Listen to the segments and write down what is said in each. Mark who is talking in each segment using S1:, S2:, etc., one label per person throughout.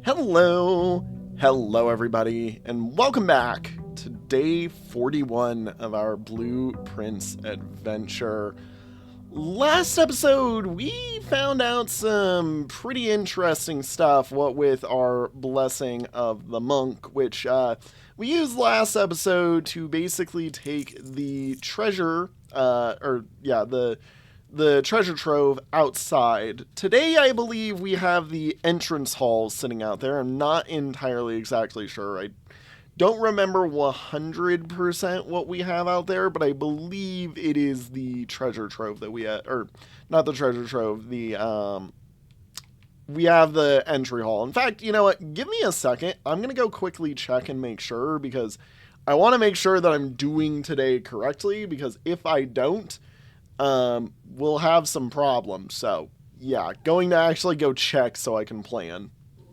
S1: Hello everybody, and welcome back to day 41 of our Blueprints adventure. Last episode, we found out some pretty interesting stuff, what with our Blessing of the Monk, which we used last episode to basically take the treasure, the treasure trove outside. Today, I believe we have the entrance hall sitting out there. I'm not entirely exactly sure. I don't remember 100% what we have out there, but I believe it is the treasure trove that we have, or not the treasure trove, we have the entry hall. In fact, you know what? Give me a second. I'm going to go quickly check and make sure, because I want to make sure that I'm doing today correctly, because if I don't, we'll have some problems. So, yeah, going to actually go check so I can plan.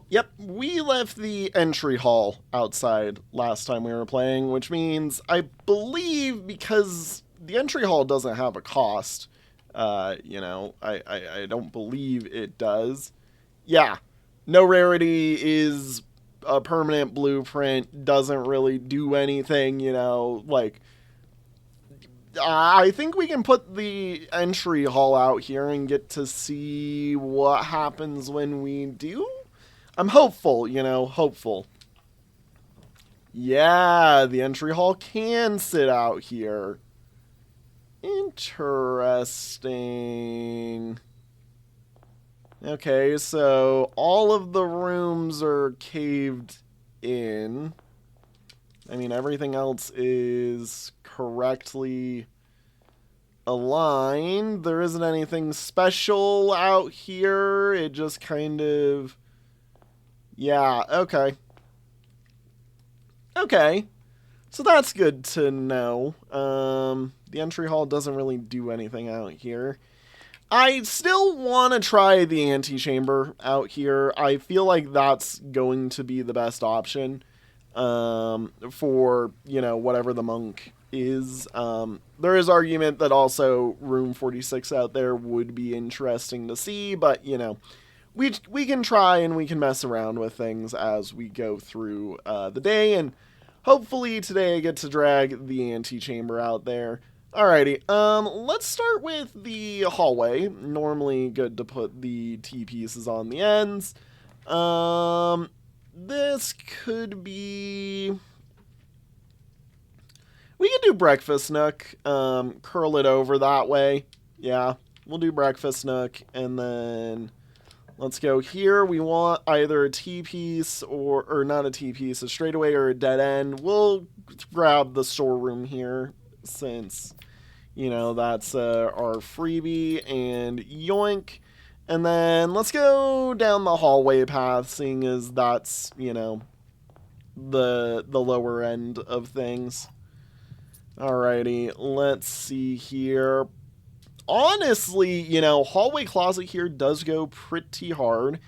S1: Yep, we left the entry hall outside last time we were playing, which means I believe because the entry hall doesn't have a cost, I don't believe it does. Yeah, no rarity is a permanent blueprint, doesn't really do anything, I think we can put the entry hall out here and get to see what happens when we do. I'm hopeful, hopeful. Yeah, the entry hall can sit out here. Interesting. Okay, so all of the rooms are caved in. I mean, everything else is correctly aligned. There isn't anything special out here. It just kind of... Yeah, okay. Okay. So that's good to know. The entry hall doesn't really do anything out here. I still want to try the antechamber out here. I feel like that's going to be the best option. For, whatever the monk is. There is argument that also room 46 out there would be interesting to see, but, we can try and we can mess around with things as we go through the day, and hopefully today I get to drag the antechamber out there. Alrighty, let's start with the hallway. Normally good to put the T-pieces on the ends. This could be... We could do breakfast nook, curl it over that way. Yeah, we'll do breakfast nook, and then let's go here. We want either a T-piece or not a T-piece, a straightaway or a dead end. We'll grab the storeroom here since, that's our freebie, and yoink. And then let's go down the hallway path, seeing as that's, the lower end of things. Alrighty, let's see here. Honestly, hallway closet here does go pretty hard.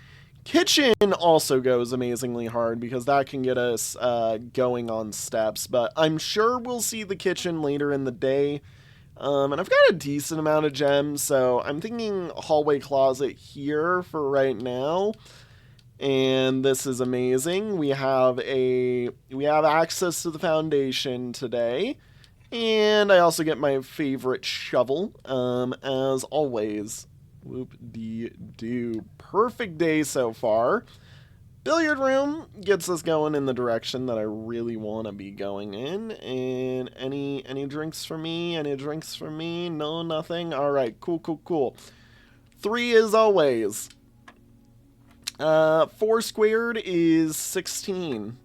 S1: Kitchen also goes amazingly hard because that can get us going on steps. But I'm sure we'll see the kitchen later in the day. And I've got a decent amount of gems, so I'm thinking hallway closet here for right now. And this is amazing. We have access to the foundation today. And I also get my favorite shovel, as always. Whoop-dee-doo. Perfect day so far. Billiard room gets us going in the direction that I really want to be going in. And any drinks for me? Any drinks for me? No, nothing? Alright, cool. 3 as always. 4 squared is 16.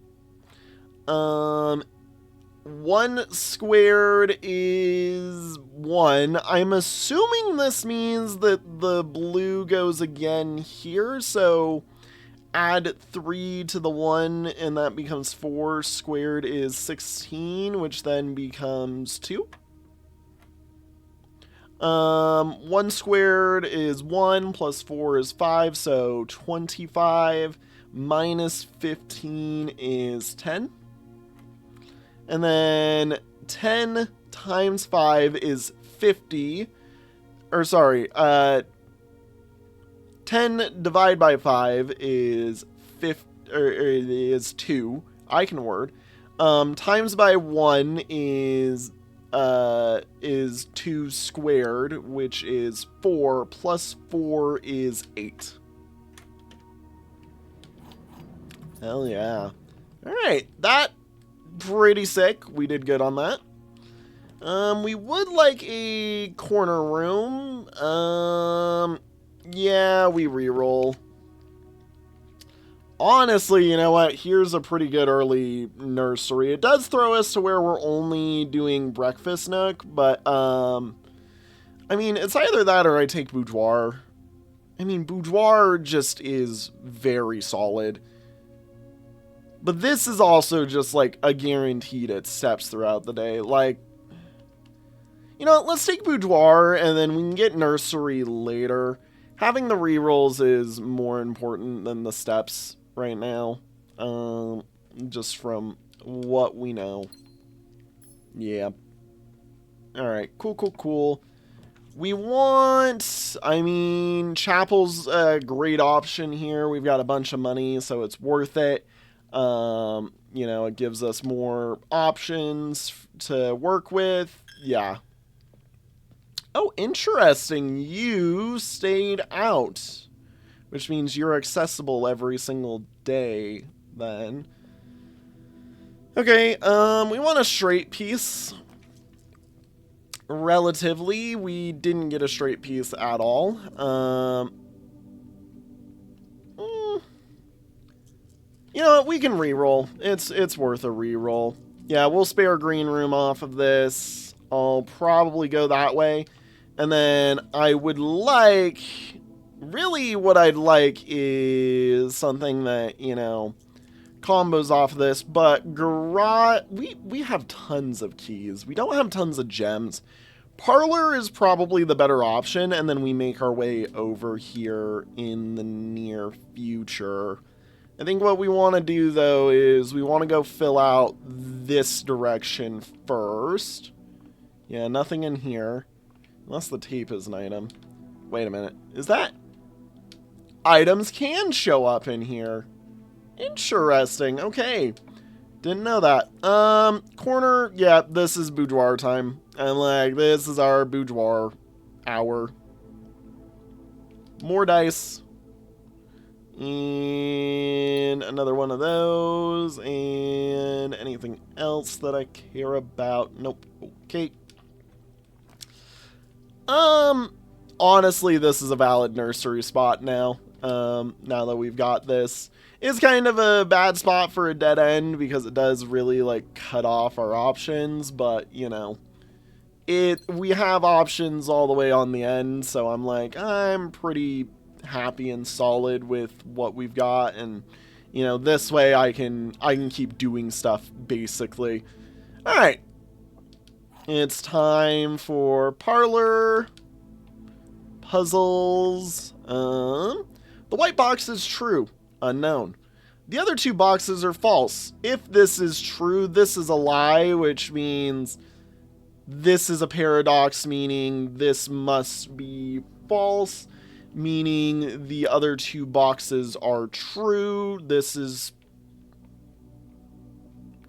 S1: 1 squared is 1. I'm assuming this means that the blue goes again here, so add 3 to the 1, and that becomes 4. Squared is 16, which then becomes 2. 1 squared is 1, plus 4 is 5, so 25, minus 15 is 10. And then 10 times 5 is 50. Or sorry, 10 divided by 5 is is 2, akin word. Times by 1 is 2 squared, which is 4, plus 4 is 8. Hell yeah. Alright, that pretty sick. We did good on that. We would like a corner room. Yeah, we reroll. Honestly, you know what? Here's a pretty good early nursery. It does throw us to where we're only doing breakfast nook, but, I mean, it's either that or I take boudoir. I mean, boudoir just is very solid. But this is also just, like, a guaranteed it steps throughout the day. Like, you know, let's take boudoir, and then we can get nursery later. Having the rerolls is more important than the steps right now. Just from what we know. Yeah. Alright, cool. We want, I mean, chapel's a great option here. We've got a bunch of money, so it's worth it. You know, it gives us more options to work with. Yeah. Oh, interesting. You stayed out, which means you're accessible every single day then. Okay, we want a straight piece. Relatively, we didn't get a straight piece at all. You know what, we can reroll. It's worth a reroll. Yeah, we'll spare green room off of this. I'll probably go that way. And then I would like... Really, what I'd like is something that, you know, combos off this. But garage... We have tons of keys. We don't have tons of gems. Parlor is probably the better option. And then we make our way over here in the near future. I think what we want to do, though, is we want to go fill out this direction first. Yeah, nothing in here. Unless the tape is an item. Wait a minute. Is that... Items can show up in here. Interesting. Okay. Didn't know that. Corner. Yeah, this is boudoir time. I'm like, this is our boudoir hour. More dice. And another one of those. And anything else that I care about? Nope. Okay. Honestly, this is a valid nursery spot now. Now that we've got this. It's kind of a bad spot for a dead end because it does really, like, cut off our options, but, you know, we have options all the way on the end, so I'm like, I'm pretty happy and solid with what we've got, and, you know, this way I can keep doing stuff, basically. Alright. It's time for parlor. Puzzles. The white box is true. Unknown. The other two boxes are false. If this is true, this is a lie, which means this is a paradox, meaning this must be false, meaning the other two boxes are true. This is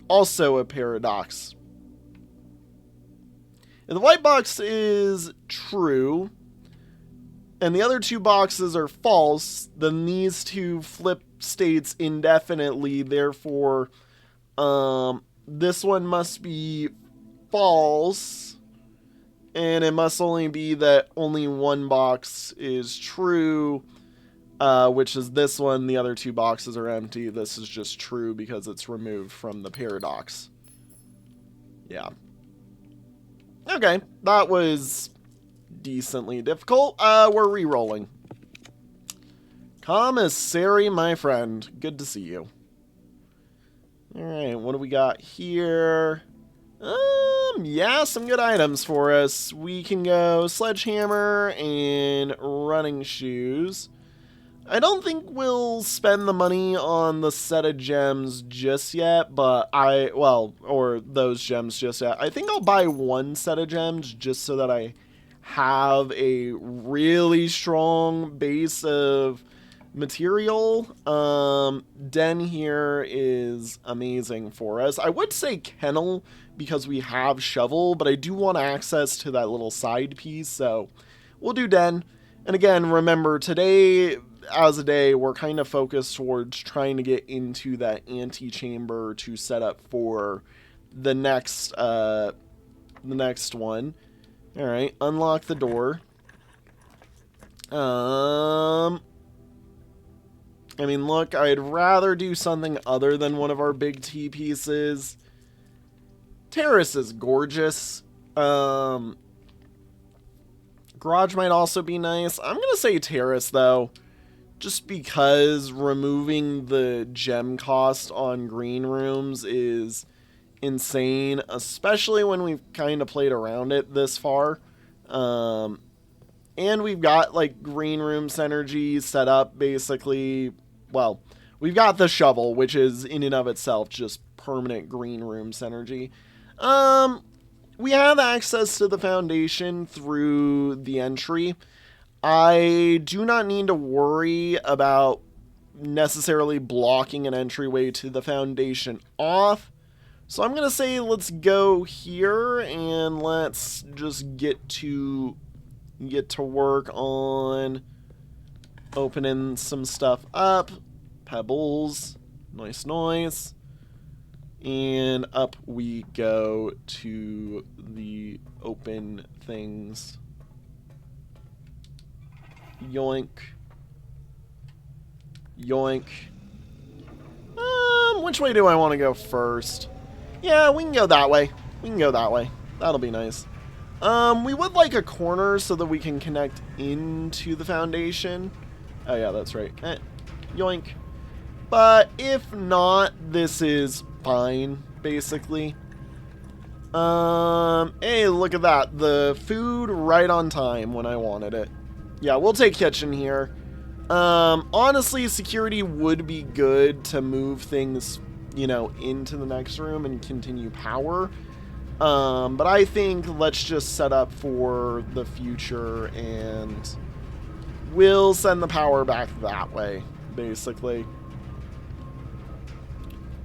S1: also a paradox. If the white box is true, and the other two boxes are false, then these two flip states indefinitely. Therefore, this one must be false, and it must only be that only one box is true, which is this one. The other two boxes are empty. This is just true because it's removed from the paradox. Yeah. Okay, that was decently difficult. We're re-rolling. Commissary, my friend. Good to see you. Alright, what do we got here? Yeah, some good items for us. We can go sledgehammer and running shoes. I don't think we'll spend the money on the set of gems just yet, but or those gems just yet. I think I'll buy one set of gems just so that I have a really strong base of material. Den here is amazing for us. I would say kennel because we have shovel, but I do want access to that little side piece, so we'll do den. And again, remember, today as a day, we're kind of focused towards trying to get into that antechamber to set up for the next one. All right, unlock the door. I mean, look, I'd rather do something other than one of our big T pieces. Terrace is gorgeous. Garage might also be nice. I'm going to say terrace, though, just because removing the gem cost on green rooms is insane, especially when we've kind of played around it this far. And we've got, like, green room synergy set up, basically. Well, we've got the shovel, which is, in and of itself, just permanent green room synergy. We have access to the foundation through the entry. I do not need to worry about necessarily blocking an entryway to the foundation off. So I'm going to say let's go here and let's just get to work on opening some stuff up. Pebbles. Nice. And up we go to the open things. Yoink. Which way do I want to go first? Yeah, we can go that way. That'll be nice. We would like a corner so that we can connect into the foundation. Oh yeah, that's right. Yoink. But if not, this is fine, basically. Hey, look at that. The food right on time when I wanted it. Yeah, we'll take kitchen here. Honestly, security would be good to move things, into the next room and continue power. But I think let's just set up for the future and we'll send the power back that way, basically.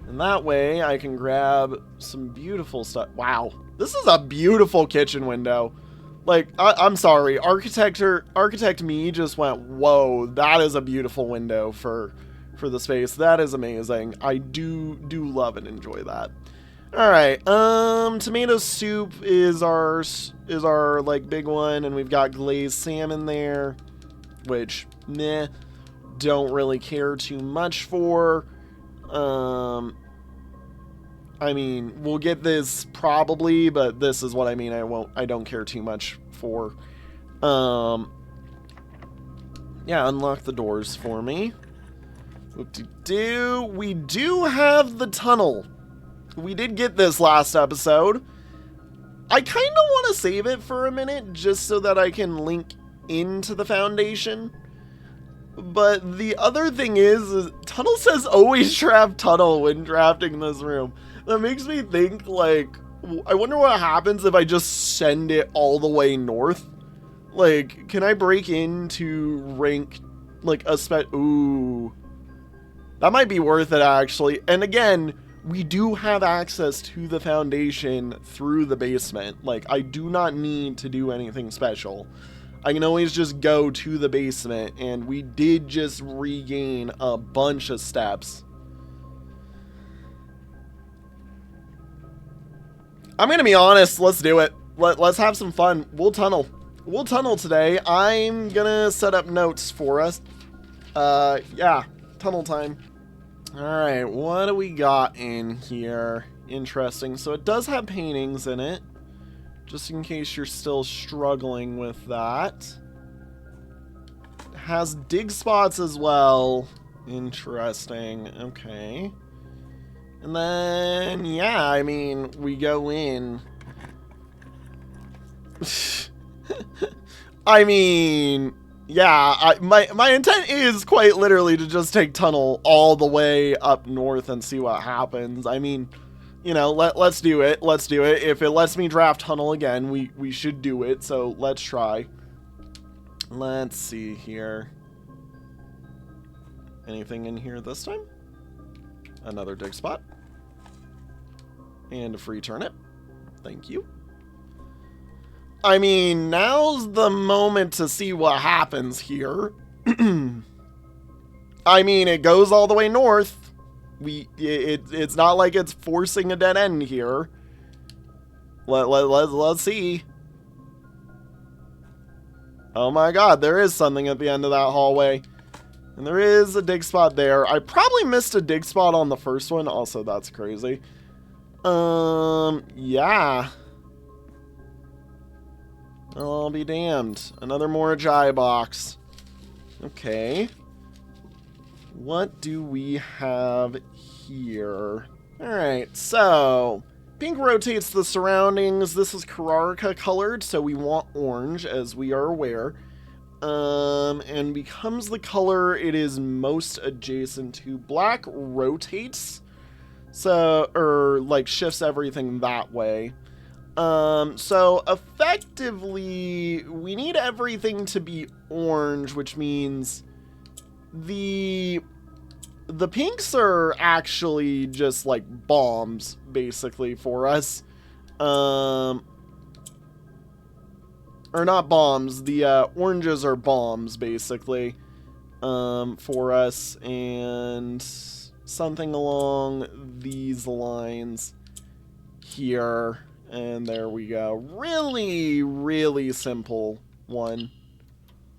S1: And that way I can grab some beautiful stuff. Wow, this is a beautiful kitchen window. Like, I'm sorry, architect me just went, whoa, that is a beautiful window for the space. That is amazing. I do love and enjoy that. All right, tomato soup is our like big one, and we've got glazed salmon there, which don't really care too much for. I mean, we'll get this probably, but this is what I mean. I don't care too much for. Yeah, unlock the doors for me. Whoop-de-doo. We do have the tunnel. We did get this last episode. I kind of want to save it for a minute just so that I can link into the foundation. But the other thing is tunnel says always draft tunnel when drafting this room. That makes me think, like, I wonder what happens if I just send it all the way north. Like, can I break into rank, like, ooh. That might be worth it, actually. And again, we do have access to the foundation through the basement. Like, I do not need to do anything special. I can always just go to the basement, and we did just regain a bunch of steps. I'm gonna be honest, let's do it. Let's have some fun. We'll tunnel today. I'm gonna set up notes for us. Yeah, tunnel time. All right, what do we got in here? Interesting. So it does have paintings in it, just in case you're still struggling with that. It has dig spots as well. Interesting. Okay. And then, yeah, I mean, we go in. I mean, yeah, my intent is quite literally to just take tunnel all the way up north and see what happens. I mean, let's do it. Let's do it. If it lets me draft tunnel again, we should do it. So let's try. Let's see here. Anything in here this time? Another dig spot. And a free turnip. Thank you. I mean, now's the moment to see what happens here. I mean, it goes all the way north. It's not like it's forcing a dead end here. Let's see. Oh my god, there is something at the end of that hallway. And there is a dig spot there. I probably missed a dig spot on the first one. Also, that's crazy. Yeah. I'll be damned. Another Morajai box. Okay. What do we have here? Alright, so pink rotates the surroundings. This is Kararika colored, so we want orange, as we are aware. And becomes the color it is most adjacent to. Black rotates, so, or like shifts everything that way. So effectively, we need everything to be orange, which means the pinks are actually just like bombs, basically, for us. Or not bombs, the oranges are bombs, basically, for us, and something along these lines here, and there we go. Really, really simple one,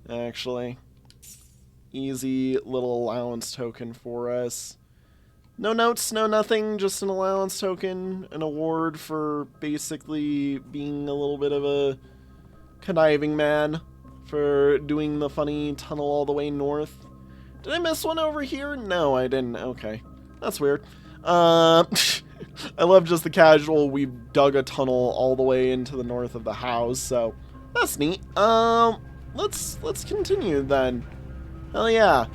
S1: actually. Easy little allowance token for us. No notes, no nothing, just an allowance token, an award for basically being a little bit of a conniving man for doing the funny tunnel all the way north. Did I miss one over here? No, I didn't. Okay. That's weird. I love just the casual, we dug a tunnel all the way into the north of the house, so that's neat. Let's continue then. Hell yeah.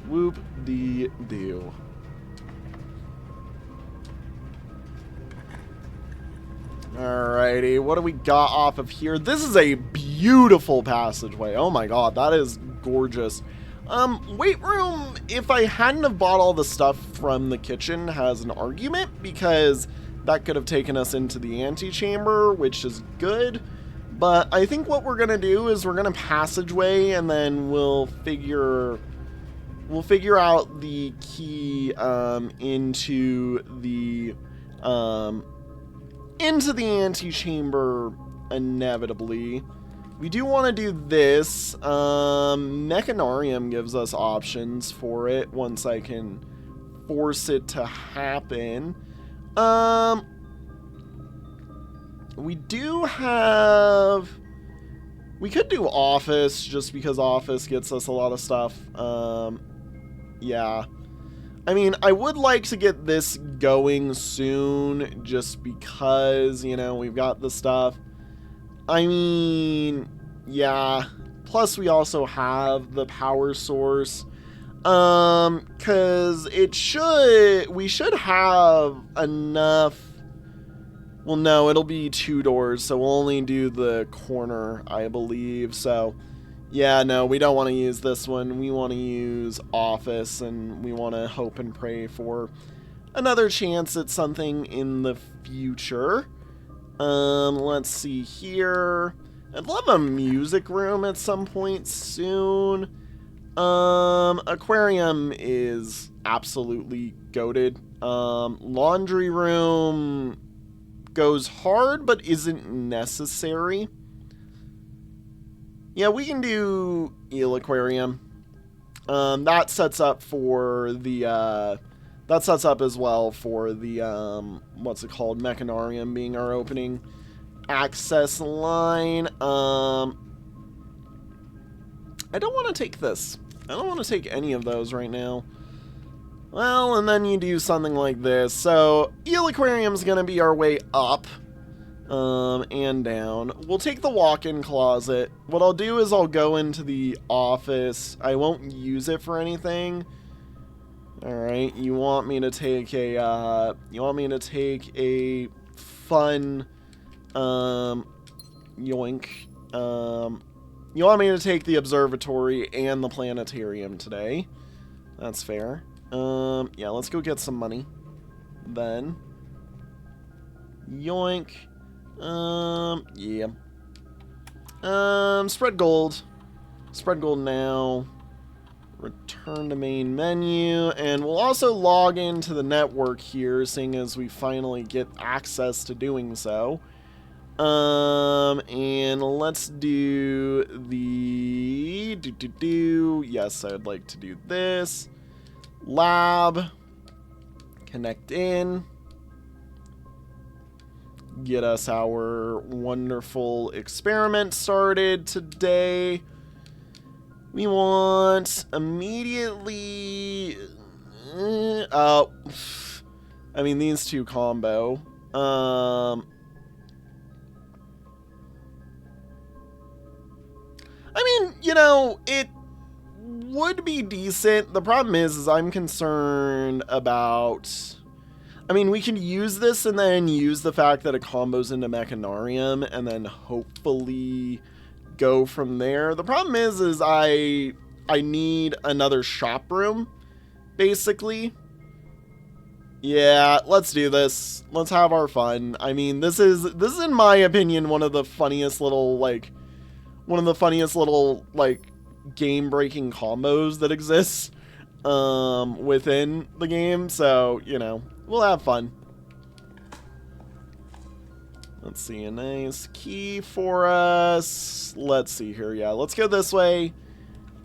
S1: Whoop-dee-doo. Alrighty, what do we got off of here? This is a beautiful passageway. Oh my god, that is gorgeous. Weight room, if I hadn't have bought all the stuff from the kitchen, has an argument, because that could have taken us into the antechamber, which is good. But I think what we're gonna do is we're gonna passageway, and then we'll figure out the key into the antechamber inevitably. We do want to do this. Mechanarium gives us options for it once I can force it to happen. We do have... We could do office, just because office gets us a lot of stuff. Yeah. I mean, I would like to get this going soon, just because, you know, we've got the stuff. I mean, yeah. Plus, we also have the power source. Because we should have enough. Well, no, it'll be 2 doors, so we'll only do the corner, I believe. So, yeah, no, we don't want to use this one. We want to use office, and we want to hope and pray for another chance at something in the future. Let's see here. I'd love a music room at some point soon. Aquarium is absolutely goated. Laundry room goes hard, but isn't necessary. Yeah, we can do Eel Aquarium. That sets up for the, that sets up as well for the, what's it called? Mechanarium being our opening access line. I don't want to take this. I don't want to take any of those right now. Well, and then you do something like this. So, Eel Aquarium's going to be our way up. And down. We'll take the walk-in closet. What I'll do is I'll go into the office. I won't use it for anything. Alright, you want me to take a fun, yoink. You want me to take the observatory and the planetarium today. That's fair. Yeah, let's go get some money. Then. Yoink. Yeah. Spread gold. Spread gold now. Return to main menu. And we'll also log into the network here, seeing as we finally get access to doing so. And let's do the... Yes, I'd like to do this. Lab. Connect in. Get us our wonderful experiment started today. We want immediately... I mean, these two combo. I mean, you know, it would be decent. The problem is I'm concerned about... I mean, we can use this and then use the fact that it combos into Mechanarium and then hopefully go from there. The problem is I need another shop room, basically. Yeah, let's do this. Let's have our fun. I mean, this is in my opinion one of the funniest little game-breaking combos that exists within the game. So, you know, we'll have fun. Let's see, a nice key for us. Let's see here. Yeah, let's go this way.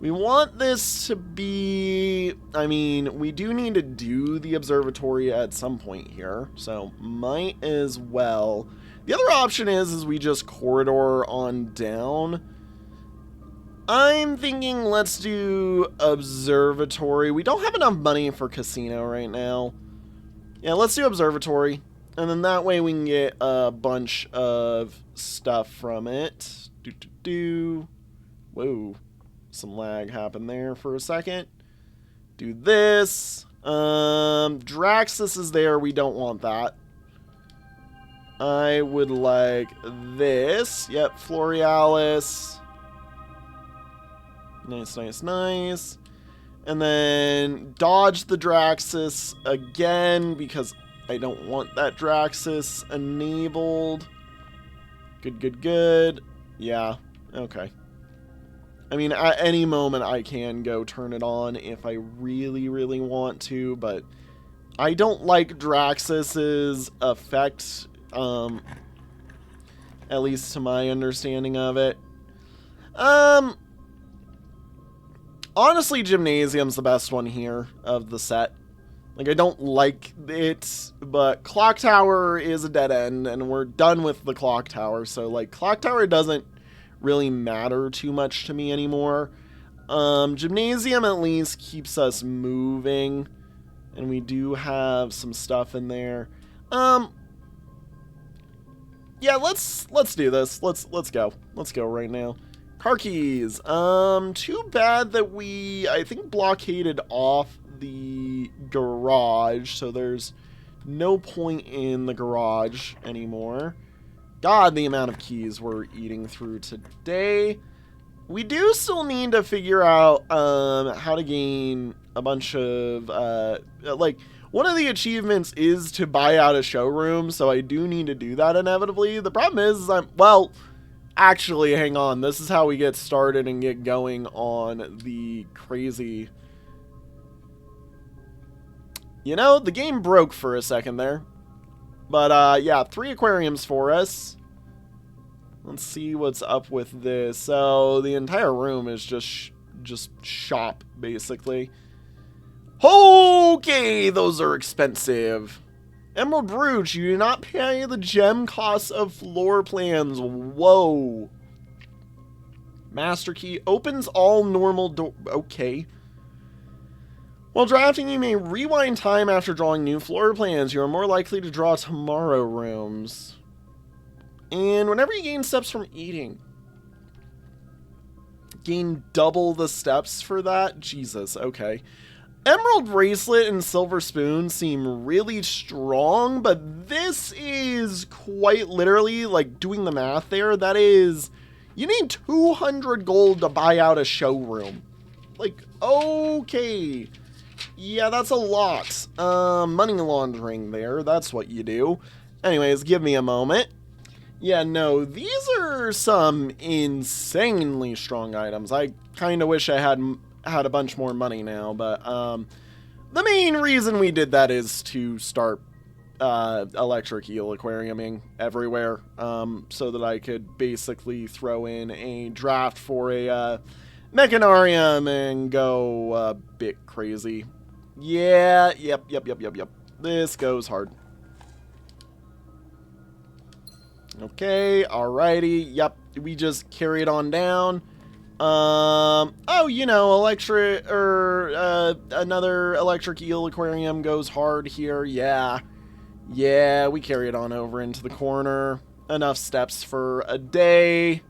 S1: We want this to be... I mean, we do need to do the observatory at some point here, so might as well. The other option is we just corridor on down. I'm thinking let's do observatory. We don't have enough money for casino right now. Yeah, let's do observatory. And then that way we can get a bunch of stuff from it. Whoa. Some lag happened there for a second. Do this. Draxus is there. We don't want that. I would like this. Yep, Florealis. Nice, nice, nice. And then dodge the Draxus again because I don't want that Draxus enabled. Good, good, good. Yeah, okay. I mean, at any moment I can go turn it on if I really, really want to, but I don't like Draxus's effect, at least to my understanding of it. Honestly, Gymnasium's the best one here of the set. Like, I don't like it, but Clock Tower is a dead end, and we're done with the Clock Tower, so, like, Clock Tower doesn't really matter too much to me anymore. Gymnasium at least keeps us moving, and we do have some stuff in there. Yeah, let's do this. Let's go. Let's go right now. Car keys. Too bad that we, I think, blockaded off the garage, so there's no point in the garage anymore. God, the amount of keys we're eating through today. We do still need to figure out how to gain a bunch of, like, one of the achievements is to buy out a showroom, so I do need to do that inevitably. The problem is well, actually, hang on. This is how we get started and get going on the crazy... You know, the game broke for a second there. But, yeah, 3 aquariums for us. Let's see what's up with this. So, the entire room is just shop, basically. Okay, those are expensive. Emerald Brooch, you do not pay the gem costs of floor plans. Whoa. Master Key opens all normal door. Okay. While drafting, you may rewind time after drawing new floor plans. You are more likely to draw tomorrow rooms. And whenever you gain steps from eating. Gain double the steps for that? Jesus, okay. Emerald Bracelet and Silver Spoon seem really strong, but this is quite literally, like, doing the math there. That is, you need 200 gold to buy out a showroom. Like, okay. Yeah, that's a lot. Money laundering there. That's what you do. Anyways, give me a moment. Yeah, no, these are some insanely strong items. I kind of wish I had a bunch more money now, but the main reason we did that is to start electric eel aquariuming everywhere, so that I could basically throw in a draft for a mechanarium and go a bit crazy. Yeah, yep. This goes hard. Okay, alrighty, yep, we just carry it on down. Oh, you know, electric, another electric eel aquarium goes hard here, yeah. Yeah, we carry it on over into the corner. Enough steps for a day.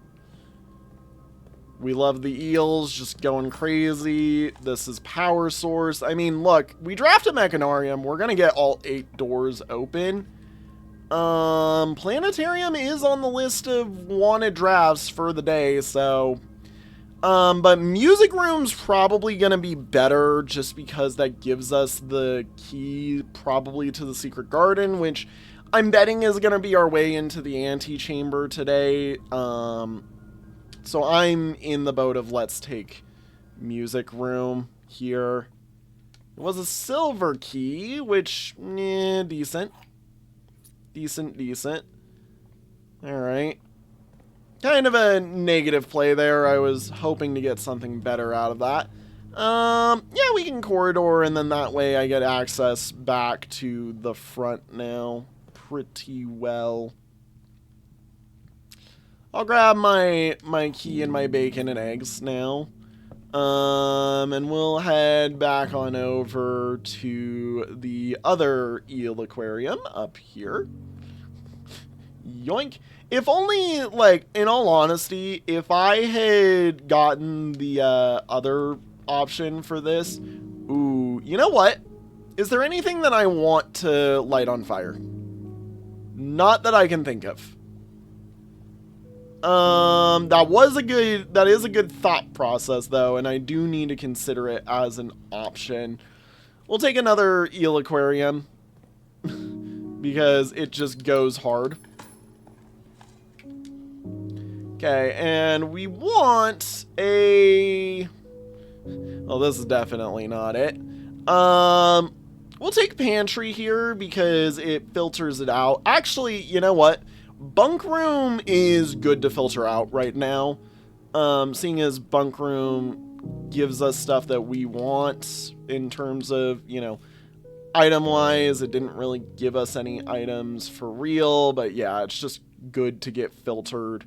S1: We love the eels just going crazy. This is power source. I mean, look, we draft a mechanarium. We're going to get all 8 doors open. Planetarium is on the list of wanted drafts for the day, so... but music room's probably going to be better just because that gives us the key probably to the secret garden, which I'm betting is going to be our way into the antechamber today. So I'm in the boat of let's take music room here. It was a silver key, which, decent. Decent. Alright. Kind of a negative play there. I was hoping to get something better out of that. Yeah, we can corridor, and then that way I get access back to the front now pretty well. I'll grab my key and my bacon and eggs now. And we'll head back on over to the other eel aquarium up here. Yoink. If only, like, in all honesty, if I had gotten the other option for this... Ooh, you know what? Is there anything that I want to light on fire? Not that I can think of. That is a good thought process, though, and I do need to consider it as an option. We'll take another eel aquarium, because it just goes hard. Okay, and we want a... Well, this is definitely not it. We'll take pantry here because it filters it out. Actually, you know what? Bunk room is good to filter out right now. Seeing as bunk room gives us stuff that we want in terms of, you know, item-wise. It didn't really give us any items for real, but yeah, it's just good to get filtered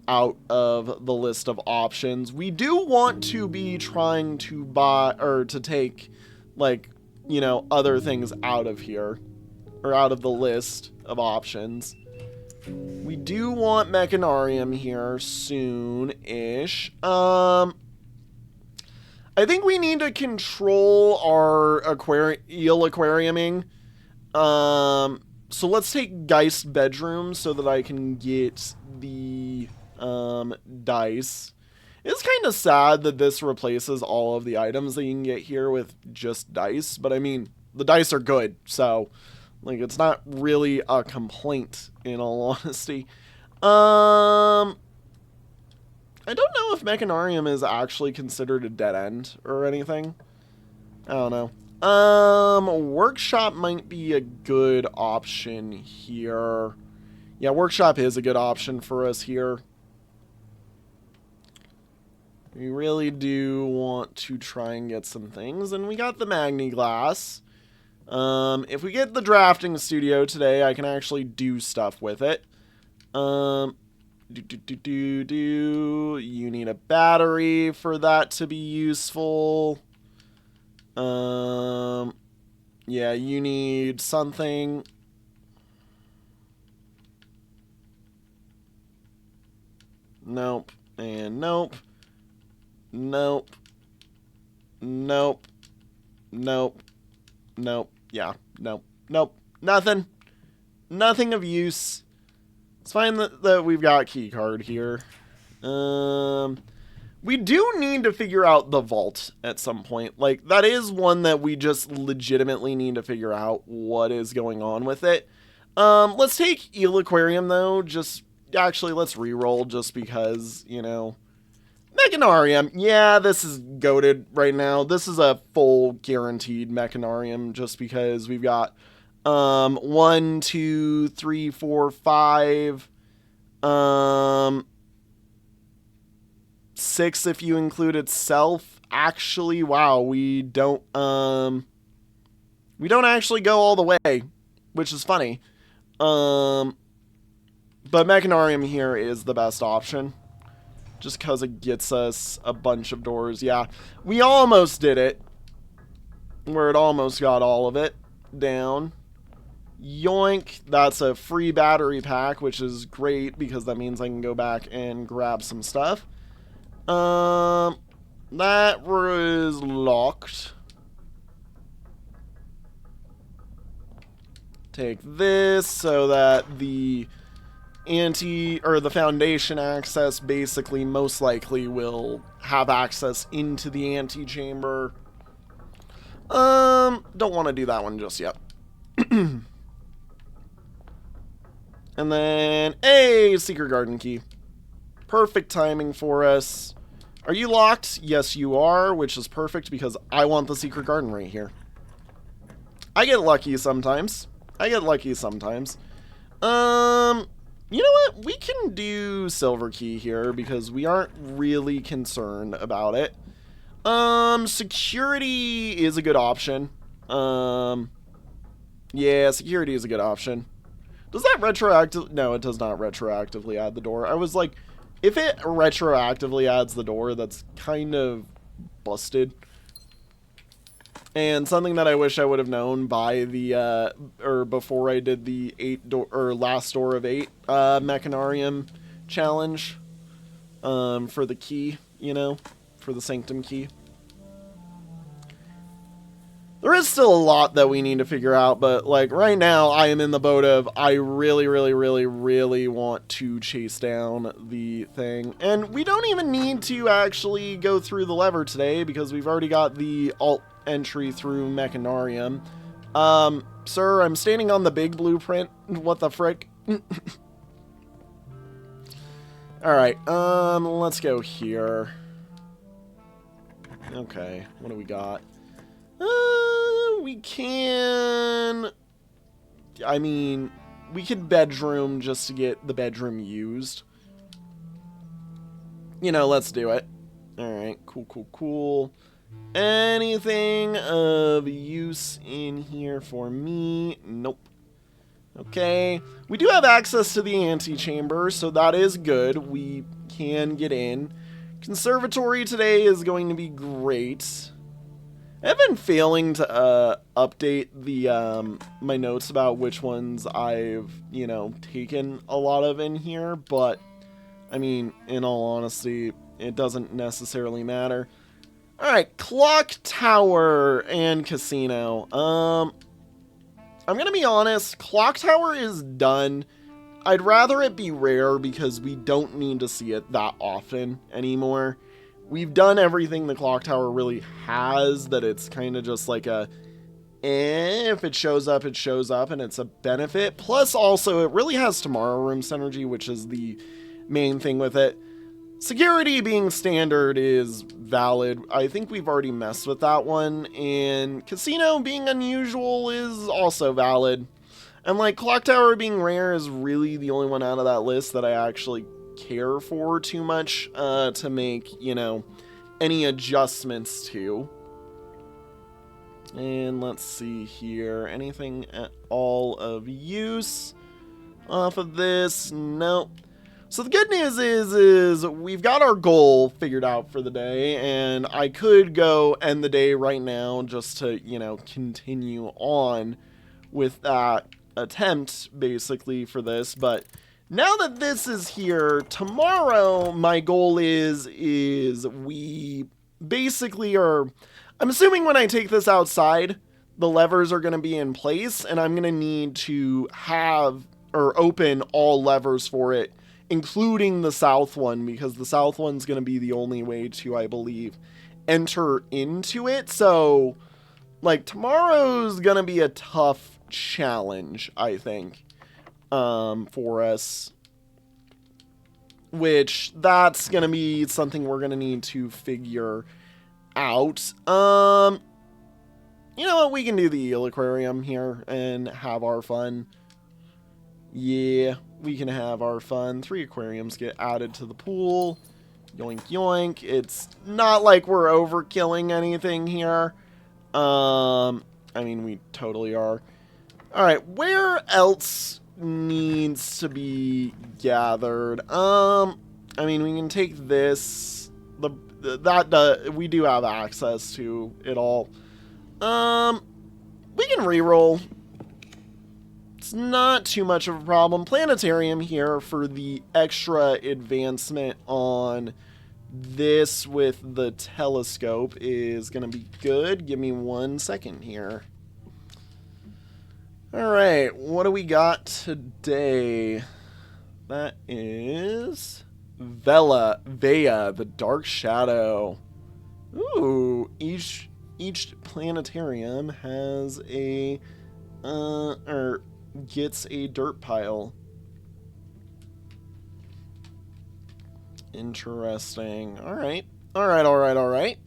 S1: out of the list of options. We do want to be trying to buy, or to take, like, you know, other things out of here, or out of the list of options. We do want mechanarium here soon-ish. I think we need to control our eel aquariuming. So let's take Geist bedroom so that I can get the dice. It's kind of sad that this replaces all of the items that you can get here with just dice, but I mean, the dice are good, so like it's not really a complaint in all honesty. I don't know if mechanarium is actually considered a dead end or anything. I don't know. Workshop might be a good option here. Yeah, workshop is a good option for us here. We really do want to try and get some things, and we got the Magni Glass. If we get the drafting studio today, I can actually do stuff with it. You need a battery for that to be useful. Yeah, you need something. Nope. And nope. Nope. Nope. Nope. Nope. Yeah. Nope. Nope. Nothing. Nothing of use. It's fine that we've got key card here. We do need to figure out the vault at some point. Like, that is one that we just legitimately need to figure out what is going on with it. Let's take Eel Aquarium, though. Actually, let's reroll just because, you know. Mechanarium. Yeah, this is goated right now. This is a full guaranteed Mechanarium just because we've got 1, 2, 3, 4, 5, 6 if you include itself. Actually, wow, we don't actually go all the way, which is funny. But Mechanarium here is the best option. Just because it gets us a bunch of doors. Yeah, we almost did it. Where it almost got all of it down. Yoink. That's a free battery pack, which is great because that means I can go back and grab some stuff. That was locked. Take this so that the the foundation access basically most likely will have access into the antechamber. Don't want to do that one just yet. And then a secret garden key. Perfect timing for us. Are you locked? Yes, you are, which is perfect because I want the secret garden right here. I get lucky sometimes. You know what? We can do silver key here because we aren't really concerned about it. Security is a good option. Yeah, security is a good option. Does that retroactive? No, it does not retroactively add the door. I was like, if it retroactively adds the door, that's kind of busted. And something that I wish I would have known by the, or before I did the last door of 8, Mechanarium challenge, for the key, you know, for the Sanctum key. There is still a lot that we need to figure out, but, like, right now, I am in the boat of, I really, really, really, really want to chase down the thing. And we don't even need to actually go through the lever today, because we've already got the alt entry through Mechanarium. Sir, I'm standing on the big blueprint. What the frick? Alright, let's go here. Okay, what do we got? We can... I mean, we could bedroom just to get the bedroom used. You know, let's do it. Alright, cool. Anything of use in here for me? Nope. Okay. We do have access to the antechamber, so that is good. We can get in. Conservatory today is going to be great. I've been failing to update the my notes about which ones I've, you know, taken a lot of in here, but I mean, in all honesty, it doesn't necessarily matter. Alright, Clock Tower and Casino. I'm gonna be honest, Clock Tower is done. I'd rather it be rare because we don't need to see it that often anymore. We've done everything the Clock Tower really has, that it's kind of just like a, if it shows up, it shows up, and it's a benefit. Plus, also, it really has Tomorrow Room synergy, which is the main thing with it. Security being standard is valid. I think we've already messed with that one. And Casino being unusual is also valid. And like Clock Tower being rare is really the only one out of that list that I actually care for too much to make, you know, any adjustments to. And let's see here. Anything at all of use off of this? Nope. So the good news is we've got our goal figured out for the day, and I could go end the day right now just to, you know, continue on with that attempt, basically, for this. But now that this is here, tomorrow my goal is we basically are... I'm assuming when I take this outside, the levers are going to be in place, and I'm going to need to have or open all levers for it including the south one, because the south one's going to be the only way to, I believe, enter into it. So, like, tomorrow's going to be a tough challenge, I think, for us. Which, that's going to be something we're going to need to figure out. You know what? We can do the eel aquarium here and have our fun. Yeah, we can have our fun. 3 aquariums get added to the pool. Yoink, yoink. It's not like we're overkilling anything here. I mean, we totally are. Alright, where else needs to be gathered? I mean, we can take this. We do have access to it all. We can reroll. It's not too much of a problem. Planetarium here for the extra advancement on this with the telescope is going to be good. Give me 1 second here. Alright, what do we got today? That is Vea, the Dark Shadow. Ooh, each planetarium has a or gets a dirt pile. Interesting. Alright. Alright.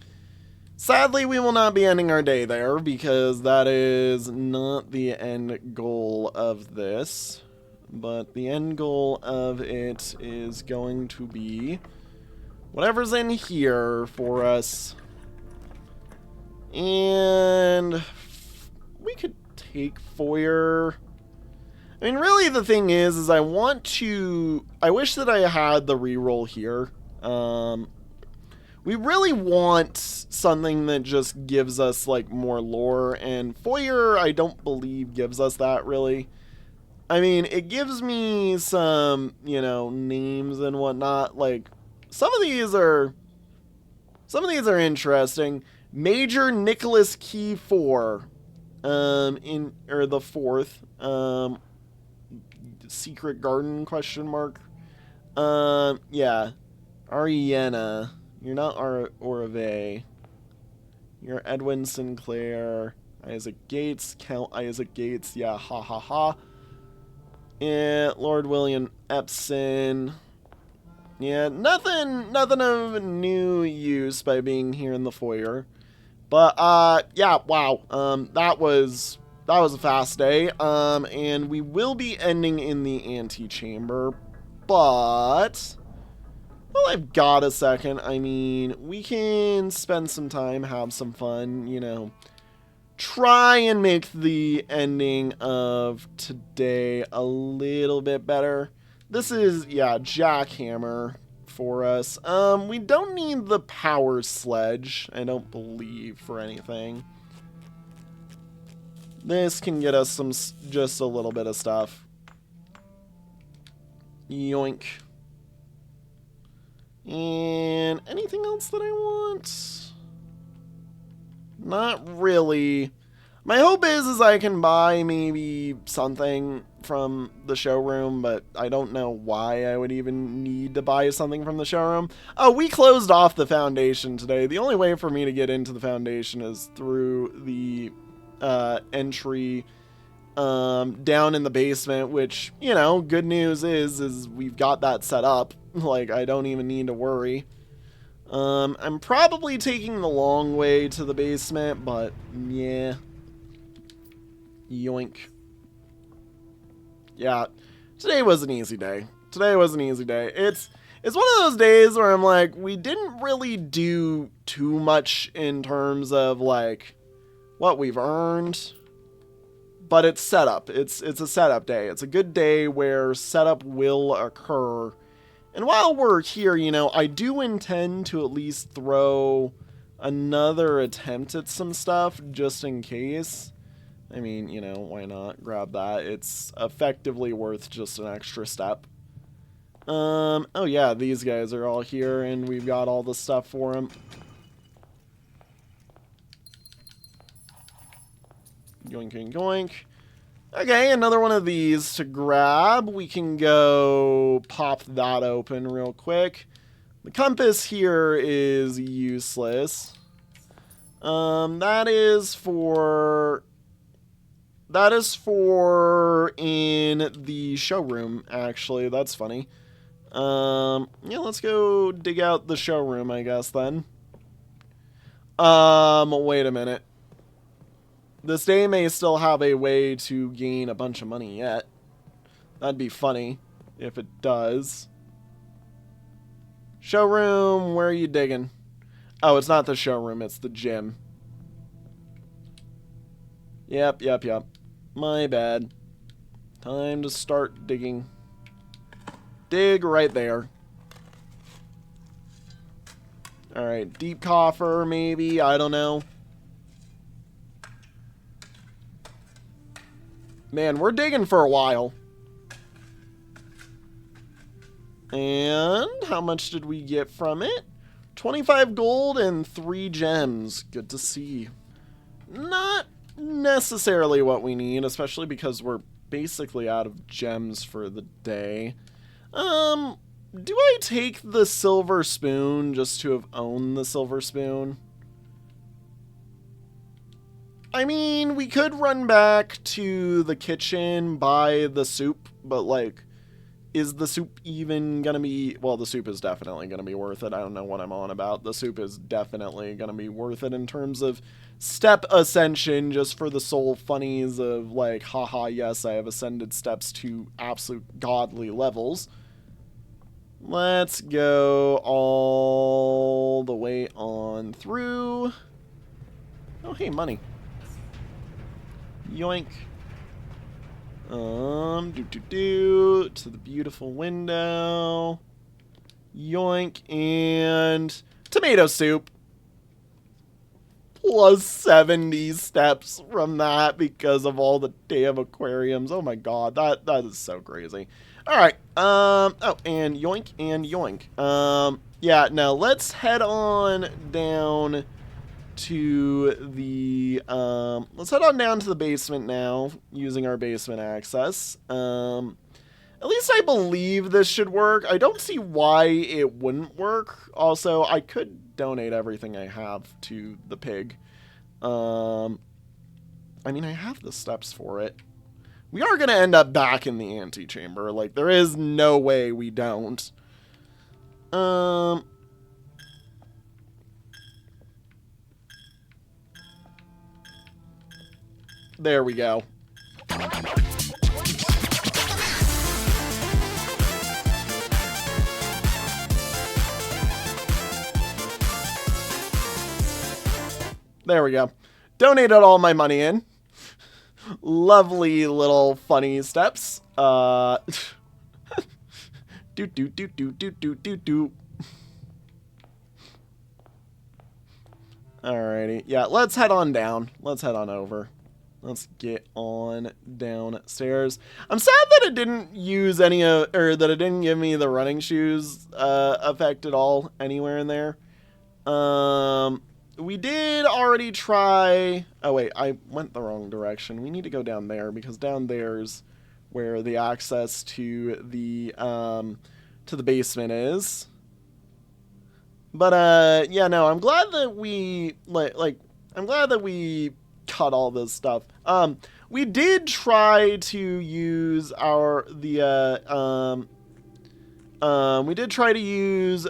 S1: Sadly, we will not be ending our day there because that is not the end goal of this. But the end goal of it is going to be whatever's in here for us. And we could take foyer. I mean, really the thing is I wish that I had the reroll here. We really want something that just gives us, like, more lore, and foyer, I don't believe, gives us that, really. I mean, it gives me some, you know, names and whatnot. Like, some of these are interesting. Major Nicholas Key 4, or the 4th, Secret Garden, question mark. Yeah, Ariana. You're not Orave. You're Edwin Sinclair. Isaac Gates. Count Isaac Gates. Yeah, ha ha ha. Yeah, Lord William Epson. Yeah, nothing of new use by being here in the foyer. But, yeah, wow. That was a fast day. And we will be ending in the antechamber. But well, I've got a second. I mean, we can spend some time, have some fun, you know. Try and make the ending of today a little bit better. This is, yeah, Jackhammer for us. We don't need the power sledge, I don't believe, for anything. This can get us just a little bit of stuff. Yoink. And anything else that I want? Not really. My hope is I can buy maybe something from the showroom, but I don't know why I would even need to buy something from the showroom. Oh, we closed off the foundation today. The only way for me to get into the foundation is through the entry down in the basement, which, you know, good news is we've got that set up. Like, I don't even need to worry. I'm probably taking the long way to the basement, but yeah. Yoink. Yeah, today was an easy day. It's one of those days where I'm like, we didn't really do too much in terms of, like, what we've earned. But it's setup. It's a setup day. It's a good day where setup will occur. And while we're here, you know, I do intend to at least throw another attempt at some stuff just in case. I mean, you know, why not grab that? It's effectively worth just an extra step. Oh yeah, these guys are all here and we've got all the stuff for them. Yoink, yoink, yoink. Okay, another one of these to grab. We can go pop that open real quick. The compass here is useless. That is for in the showroom, actually. That's funny. Yeah, let's go dig out the showroom, I guess, then. Wait a minute. This day may still have a way to gain a bunch of money yet. That'd be funny if it does. Showroom, where are you digging? Oh, it's not the showroom, it's the gym. Yep. My bad. Time to start digging. Dig right there. Alright, deep coffer, maybe. I don't know. Man, we're digging for a while. And how much did we get from it? 25 gold and 3 gems. Good to see. Not necessarily what we need, especially because we're basically out of gems for the day. Do I take the silver spoon just to have owned the silver spoon? I mean, we could run back to the kitchen, buy the soup, but, like, is the soup even gonna be... Well, the soup is definitely gonna be worth it. I don't know what I'm on about. The soup is definitely gonna be worth it in terms of step ascension, just for the sole funnies of, like, haha, yes, I have ascended steps to absolute godly levels. Let's go all the way on through. Oh, hey, money. Yoink. To the beautiful window. Yoink, and tomato soup. Plus 70 steps from that because of all the damn aquariums. Oh my god, that is so crazy. Alright, oh, and yoink, and yoink. Yeah, now let's head on down to the, let's head on down to the basement now, using our basement access. At least I believe this should work. I don't see why it wouldn't work. Also, I could donate everything I have to the pig. I mean, I have the steps for it. We are going to end up back in the antechamber. Like, there is no way we don't. There we go. There we go. Donated all my money in. Lovely little funny steps. Do. Alrighty. Yeah, let's head on down. Let's head on over. Let's get on downstairs. I'm sad that it didn't use any or that it didn't give me the running shoes effect at all anywhere in there. We did already try... Oh, wait, I went the wrong direction. We need to go down there, because down there's where the access to the basement is. But, yeah, no, I'm glad that we, I'm glad that we cut all this stuff. We did try to use we did try to use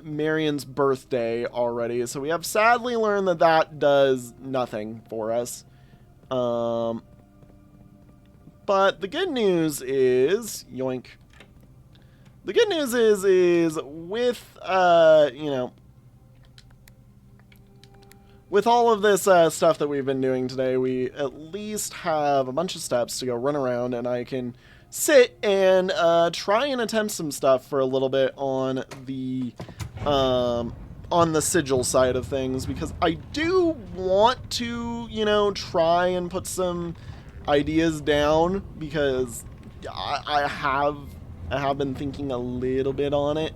S1: Marion's birthday already, so we have sadly learned that that does nothing for us. But the good news is, yoink. The good news is with, you know, with all of this stuff that we've been doing today, we at least have a bunch of steps to go run around, and I can sit and try and attempt some stuff for a little bit on the sigil side of things, because I do want to, you know, try and put some ideas down, because I have been thinking a little bit on it.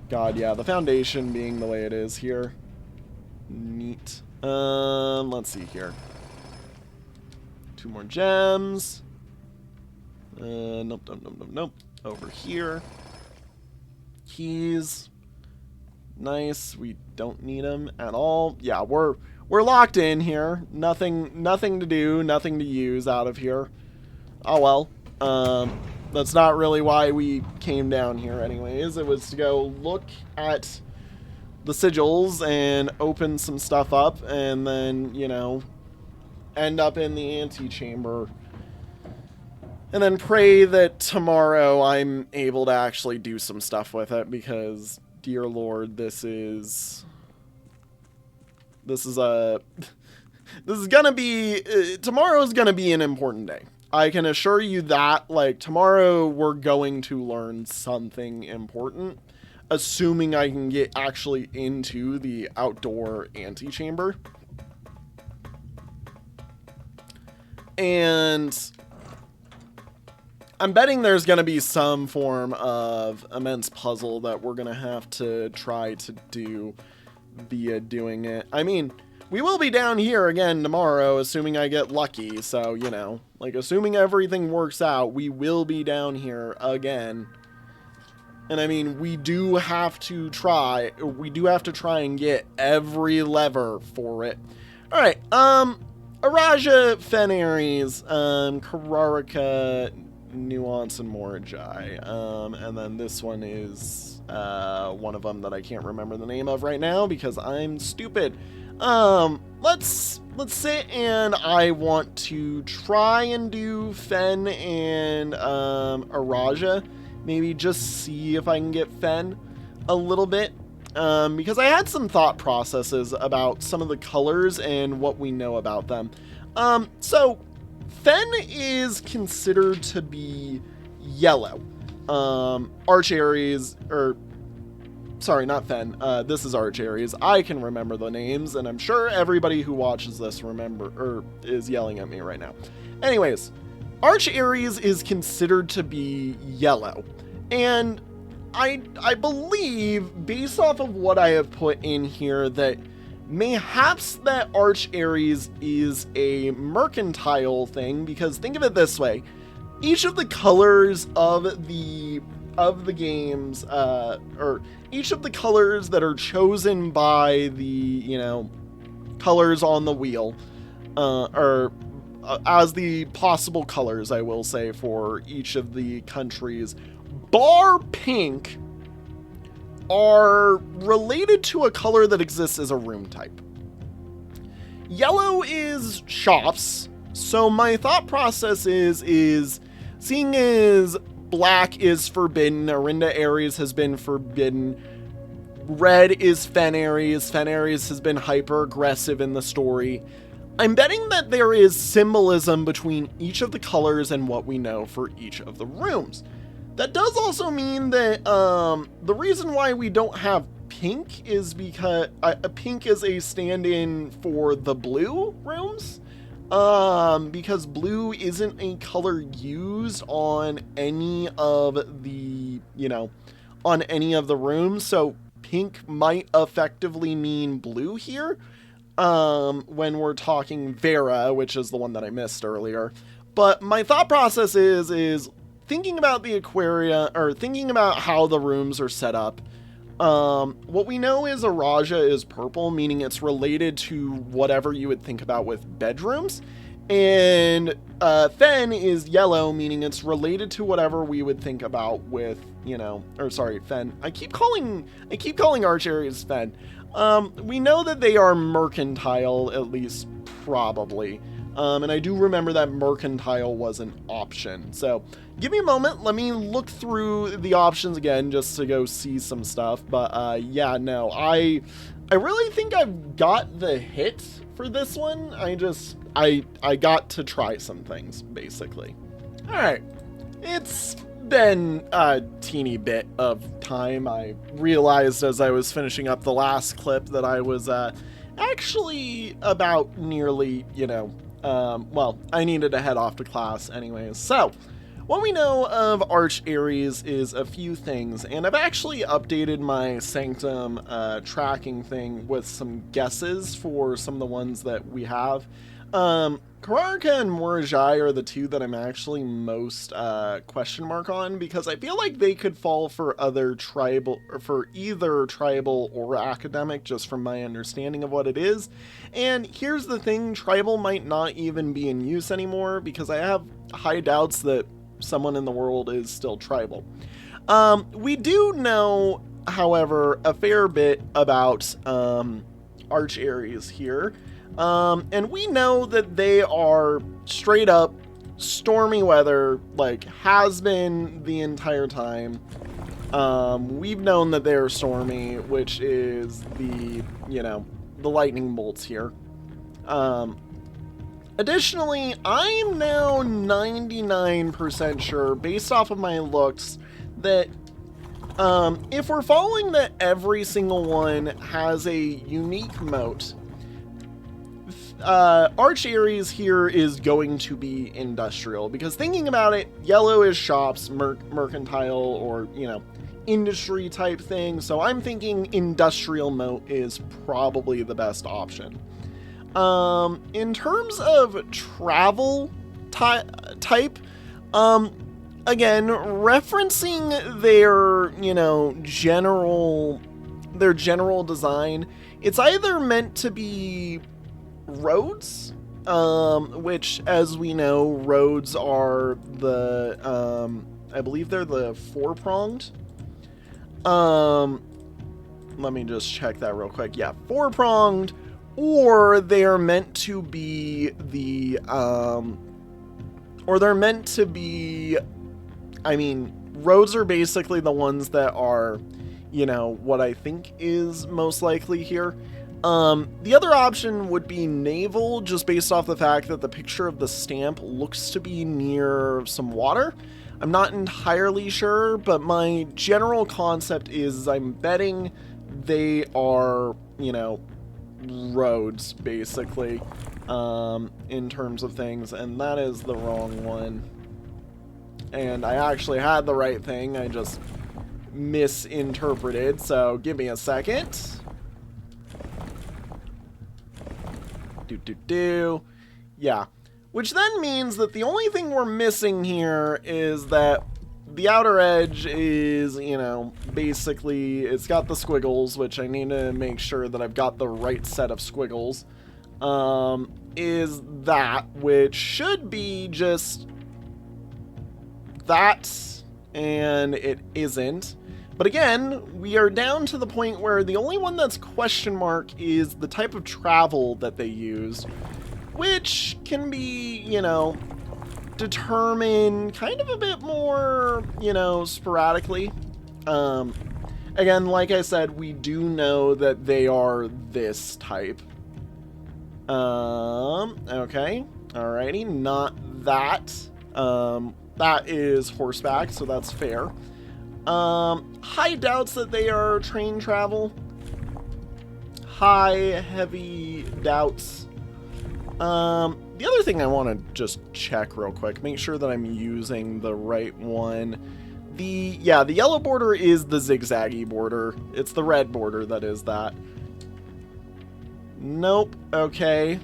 S1: God, yeah, the foundation being the way it is here. Neat. Let's see here. 2 more gems. Nope, nope, nope, nope, nope. Over here. Keys. Nice. We don't need them at all. Yeah, we're locked in here. Nothing to do, nothing to use out of here. Oh well. That's not really why we came down here anyways. It was to go look at the sigils and open some stuff up and then, you know, end up in the antechamber. And then pray that tomorrow I'm able to actually do some stuff with it because, dear Lord, this is gonna be, tomorrow's gonna be an important day. I can assure you that, like, tomorrow we're going to learn something important, assuming I can get actually into the outdoor antechamber. And I'm betting there's going to be some form of immense puzzle that we're going to have to try to do via doing it. I mean, we will be down here again tomorrow, assuming I get lucky. So, you know, like, assuming everything works out, we will be down here again. And I mean, we do have to try and get every lever for it. All right, Araja, Fenaries, Kararika, Nuance, and Morajai. And then this one is one of them that I can't remember the name of right now because I'm stupid. Let's sit and I want to try and do Fen and Araja. Maybe just see if I can get Fen a little bit. Because I had some thought processes about some of the colors and what we know about them. So Fen is considered to be yellow. Arch Aries, or sorry, not Fen. This is Arch Aries. I can remember the names, and I'm sure everybody who watches this is yelling at me right now. Anyways, Arch Aries is considered to be yellow, and I believe, based off of what I have put in here, that mayhaps that Arch Aries is a mercantile thing, because think of it this way: each of the colors of the games, or each of the colors that are chosen by the, you know, colors on the wheel, as the possible colors, I will say, for each of the countries, bar pink, are related to a color that exists as a room type. Yellow is shops, so my thought process is seeing as black is forbidden, Arinda Aries has been forbidden, red is Fen Aries has been hyper aggressive in the story, I'm betting that there is symbolism between each of the colors and what we know for each of the rooms. That does also mean that the reason why we don't have pink is because pink is a stand-in for the blue rooms. Because blue isn't a color used on any of the, you know, on any of the rooms. So pink might effectively mean blue here. When we're talking Vera, which is the one that I missed earlier. But my thought process is thinking about the Aquaria, or thinking about how the rooms are set up. What we know is Araja is purple, meaning it's related to whatever you would think about with bedrooms. And Fen is yellow, meaning it's related to whatever we would think about with, you know, or sorry, Fen. I keep calling Arch Aries Fen. We know that they are mercantile, at least probably. And I do remember that mercantile was an option. So give me a moment. Let me look through the options again just to go see some stuff. But yeah, no, I really think I've got the hit for this one. I got to try some things, basically. All right. It's been a teeny bit of time. I realized as I was finishing up the last clip that I was actually about nearly, you know, well, I needed to head off to class anyways. So what we know of Arch Aries is a few things, and I've actually updated my Sanctum tracking thing with some guesses for some of the ones that we have. Kararka and Morajai are the two that I'm actually most question mark on, because I feel like they could fall for either tribal or academic, just from my understanding of what it is. And here's the thing, tribal might not even be in use anymore, because I have high doubts that someone in the world is still tribal. We do know, however, a fair bit about Arch Aries here. And we know that they are straight up stormy weather, like has been the entire time. We've known that they're stormy, which is the lightning bolts here. Additionally, I'm now 99% sure, based off of my looks, that if we're following that every single one has a unique moat, Arch Aries here is going to be industrial, because thinking about it, yellow is shops, mercantile, or, industry type thing, so I'm thinking industrial moat is probably the best option. In terms of travel type, again, referencing their general design, it's either meant to be roads, which, as we know, roads are the, I believe they're the four-pronged. Let me just check that real quick. Yeah, four-pronged, or they are meant to be the, roads are basically the ones that are, what I think is most likely here. The other option would be naval, just based off the fact that the picture of the stamp looks to be near some water. I'm not entirely sure, but my general concept is I'm betting they are, roads, basically, in terms of things, and that is the wrong one. And I actually had the right thing, I just misinterpreted, so give me a second. Yeah. Which then means that the only thing we're missing here is that the outer edge is, basically, it's got the squiggles, which I need to make sure that I've got the right set of squiggles, is that, which should be just that, and it isn't. But again, we are down to the point where the only one that's question mark is the type of travel that they use, which can be, determined kind of a bit more, sporadically. Again, like I said, we do know that they are this type. Okay. Alrighty, not that. That is horseback, so that's fair. High doubts that they are train travel. Heavy doubts. The other thing I want to just check real quick, make sure that I'm using the right one. The yellow border is the zigzaggy border. It's the red border that is that. Nope. Okay.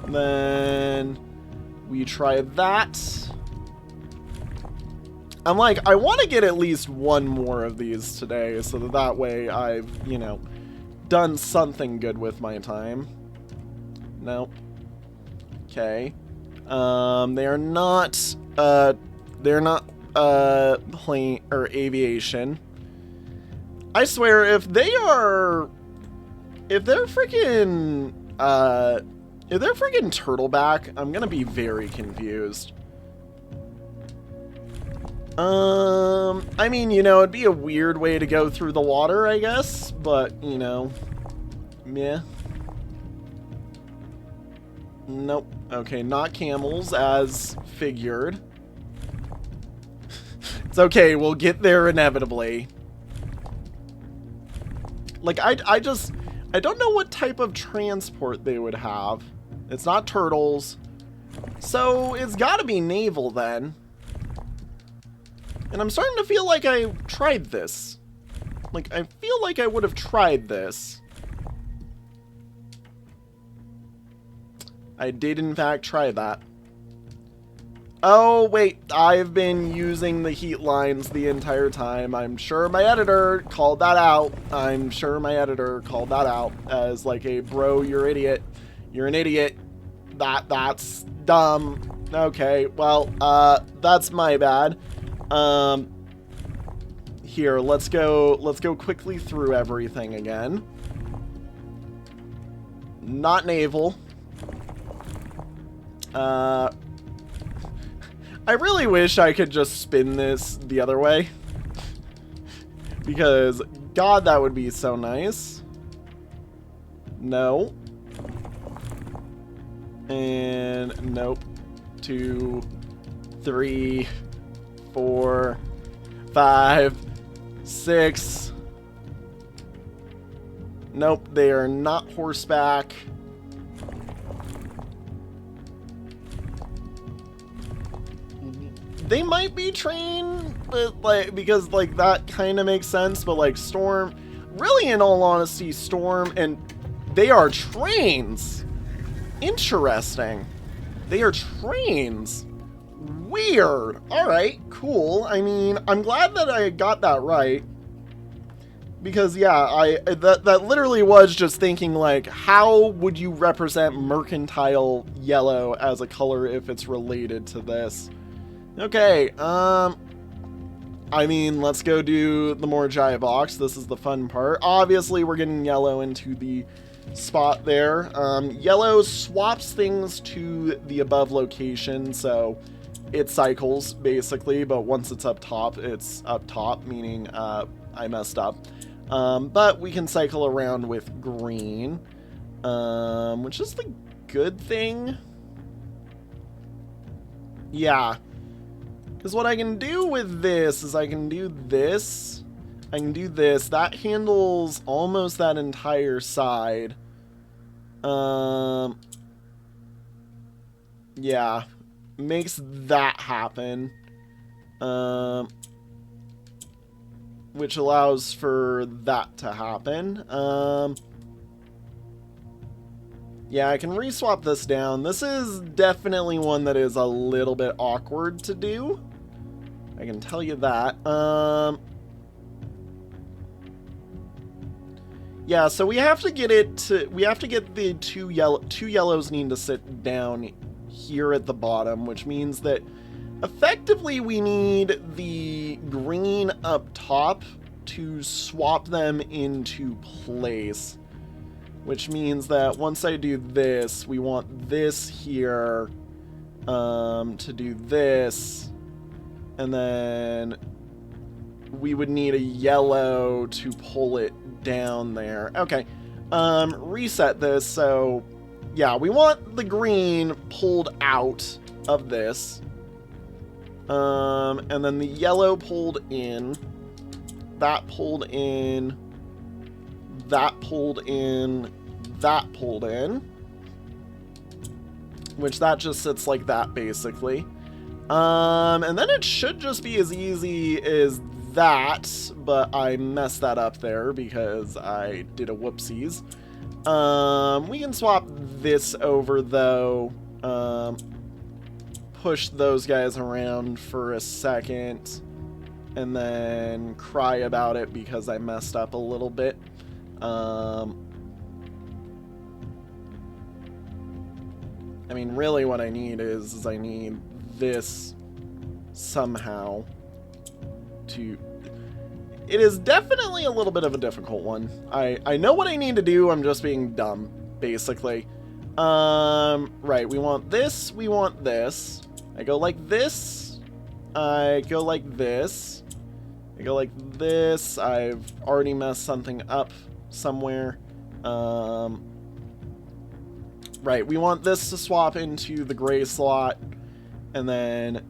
S1: Then we try that. I'm like, I want to get at least one more of these today, so that way I've, done something good with my time. Nope. Okay. They're not plane or aviation. I swear, if they're freaking turtleback, I'm gonna be very confused. I mean, it'd be a weird way to go through the water, I guess, but, meh. Nope. Okay, not camels, as figured. It's okay, we'll get there inevitably. Like, I don't know what type of transport they would have. It's not turtles. So, it's gotta be naval, then. And I'm starting to feel like I tried this. Like, I feel like I would have tried this. I did, in fact, try that. Oh, wait, I've been using the heat lines the entire time. I'm sure my editor called that out. I'm sure my editor called that out as like a, bro, you're idiot. You're an idiot. That's dumb. Okay, well, that's my bad. Here, let's go quickly through everything again. Not naval. I really wish I could just spin this the other way. Because, God, that would be so nice. No. And, nope. 2, 3, 4, 5, 6. Nope, they are not horseback. They might be trained, but like, because like that kind of makes sense, but like Storm, really in all honesty, Storm, and they are trains. Interesting. They are trains. Weird. All right, cool. I mean, I'm glad that I got that right. Because yeah, that literally was just thinking like, how would you represent mercantile yellow as a color if it's related to this? Okay, I mean, let's go do the Morjai box. This is the fun part. Obviously, we're getting yellow into the spot there. Yellow swaps things to the above location, so it cycles, basically, but once it's up top, meaning I messed up. But we can cycle around with green, which is the good thing. Yeah. Because what I can do with this is I can do this. I can do this. That handles almost that entire side. Yeah. Makes that happen. Which allows for that to happen. Yeah, I can reswap this down. This is definitely one that is a little bit awkward to do. I can tell you that. Yeah, so we have to get it to, we have to get the two yellows need to sit down here at the bottom, which means that effectively we need the green up top to swap them into place. Which means that once I do this, we want this here to do this. And then we would need a yellow to pull it down there. Okay, reset this. So, yeah, we want the green pulled out of this. And then the yellow pulled in. That pulled in. That pulled in. That pulled in. Which that just sits like that, basically. And then it should just be as easy as that, but I messed that up there because I did a whoopsies. We can swap this over, though. Push those guys around for a second, and then cry about it because I messed up a little bit. I mean, really what I need is I need this somehow to... It is definitely a little bit of a difficult one. I know what I need to do, I'm just being dumb, basically. Right, we want this, we want this. I go like this, I go like this, I go like this. I've already messed something up somewhere. Right, we want this to swap into the gray slot, and then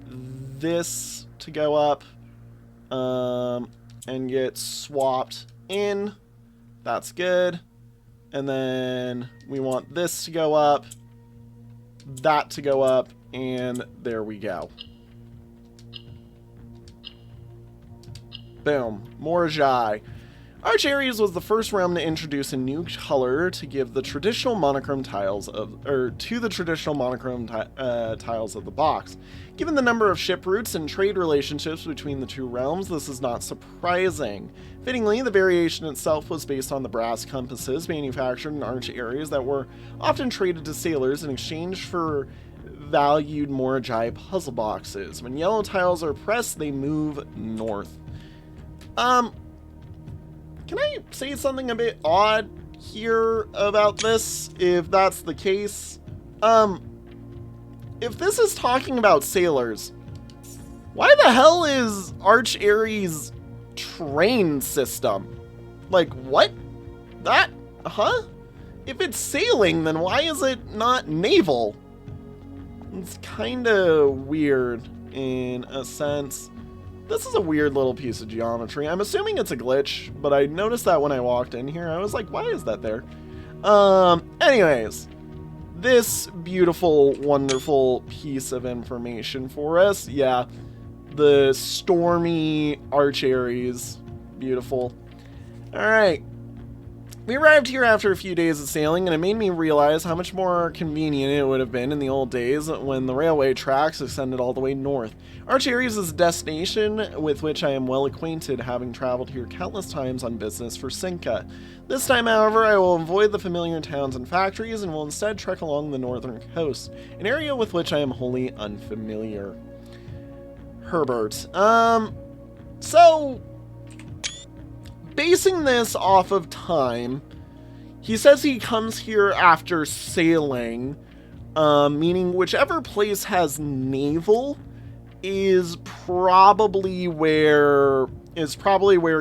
S1: this to go up, and get swapped in. That's good. And then we want this to go up, that to go up, and there we go. Boom. Morjai. Arch Aries was the first realm to introduce a new color to give the traditional monochrome tiles of, tiles of the box. Given the number of ship routes and trade relationships between the two realms, this is not surprising. Fittingly, the variation itself was based on the brass compasses manufactured in Arch Aries that were often traded to sailors in exchange for valued Moragi puzzle boxes. When yellow tiles are pressed, they move north. Can I say something a bit odd here about this, if that's the case? If this is talking about sailors, why the hell is Arch Aries' train system? Like, what? That? Huh? If it's sailing, then why is it not naval? It's kinda weird, in a sense. This is a weird little piece of geometry. I'm assuming it's a glitch, but I noticed that when I walked in here. I was like, why is that there? Anyways, this beautiful, wonderful piece of information for us. Yeah, the stormy Arch Aries. Beautiful. All right. We arrived here after a few days of sailing, and it made me realize how much more convenient it would have been in the old days when the railway tracks extended all the way north. Arch Aries is a destination with which I am well acquainted, having traveled here countless times on business for Cinca. This time, however, I will avoid the familiar towns and factories and will instead trek along the northern coast, an area with which I am wholly unfamiliar. Herbert. So, basing this off of time, he says he comes here after sailing, meaning whichever place has naval is probably where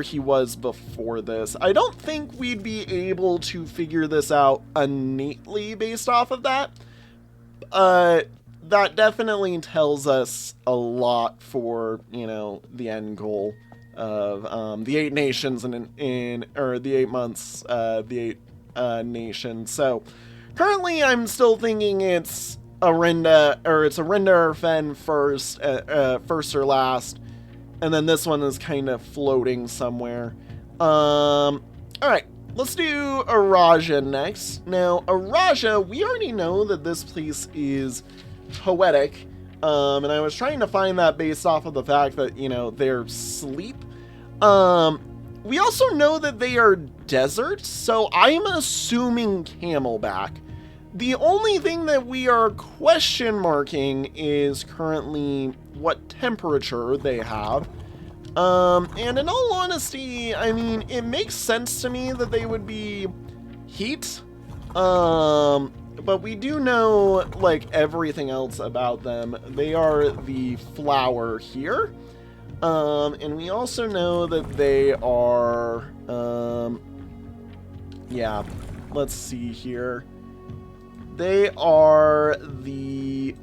S1: he was before this. I don't think we'd be able to figure this out innately based off of that. That definitely tells us a lot for, you know, the end goal of the 8 nations or the 8 months, the 8 nations. So currently I'm still thinking it's Arinda, or it's Arinda or Fen first, first or last, and then this one is kind of floating somewhere. All right, let's do Araja next. Now, Araja, we already know that this place is poetic, and I was trying to find that based off of the fact that, you know, they're sleep. We also know that they are desert, so I'm assuming Camelback. The only thing that we are question marking is currently what temperature they have. And in all honesty, I mean, it makes sense to me that they would be heat. But we do know, like, everything else about them. They are the flower here. And we also know that they are, yeah, let's see here. They are the,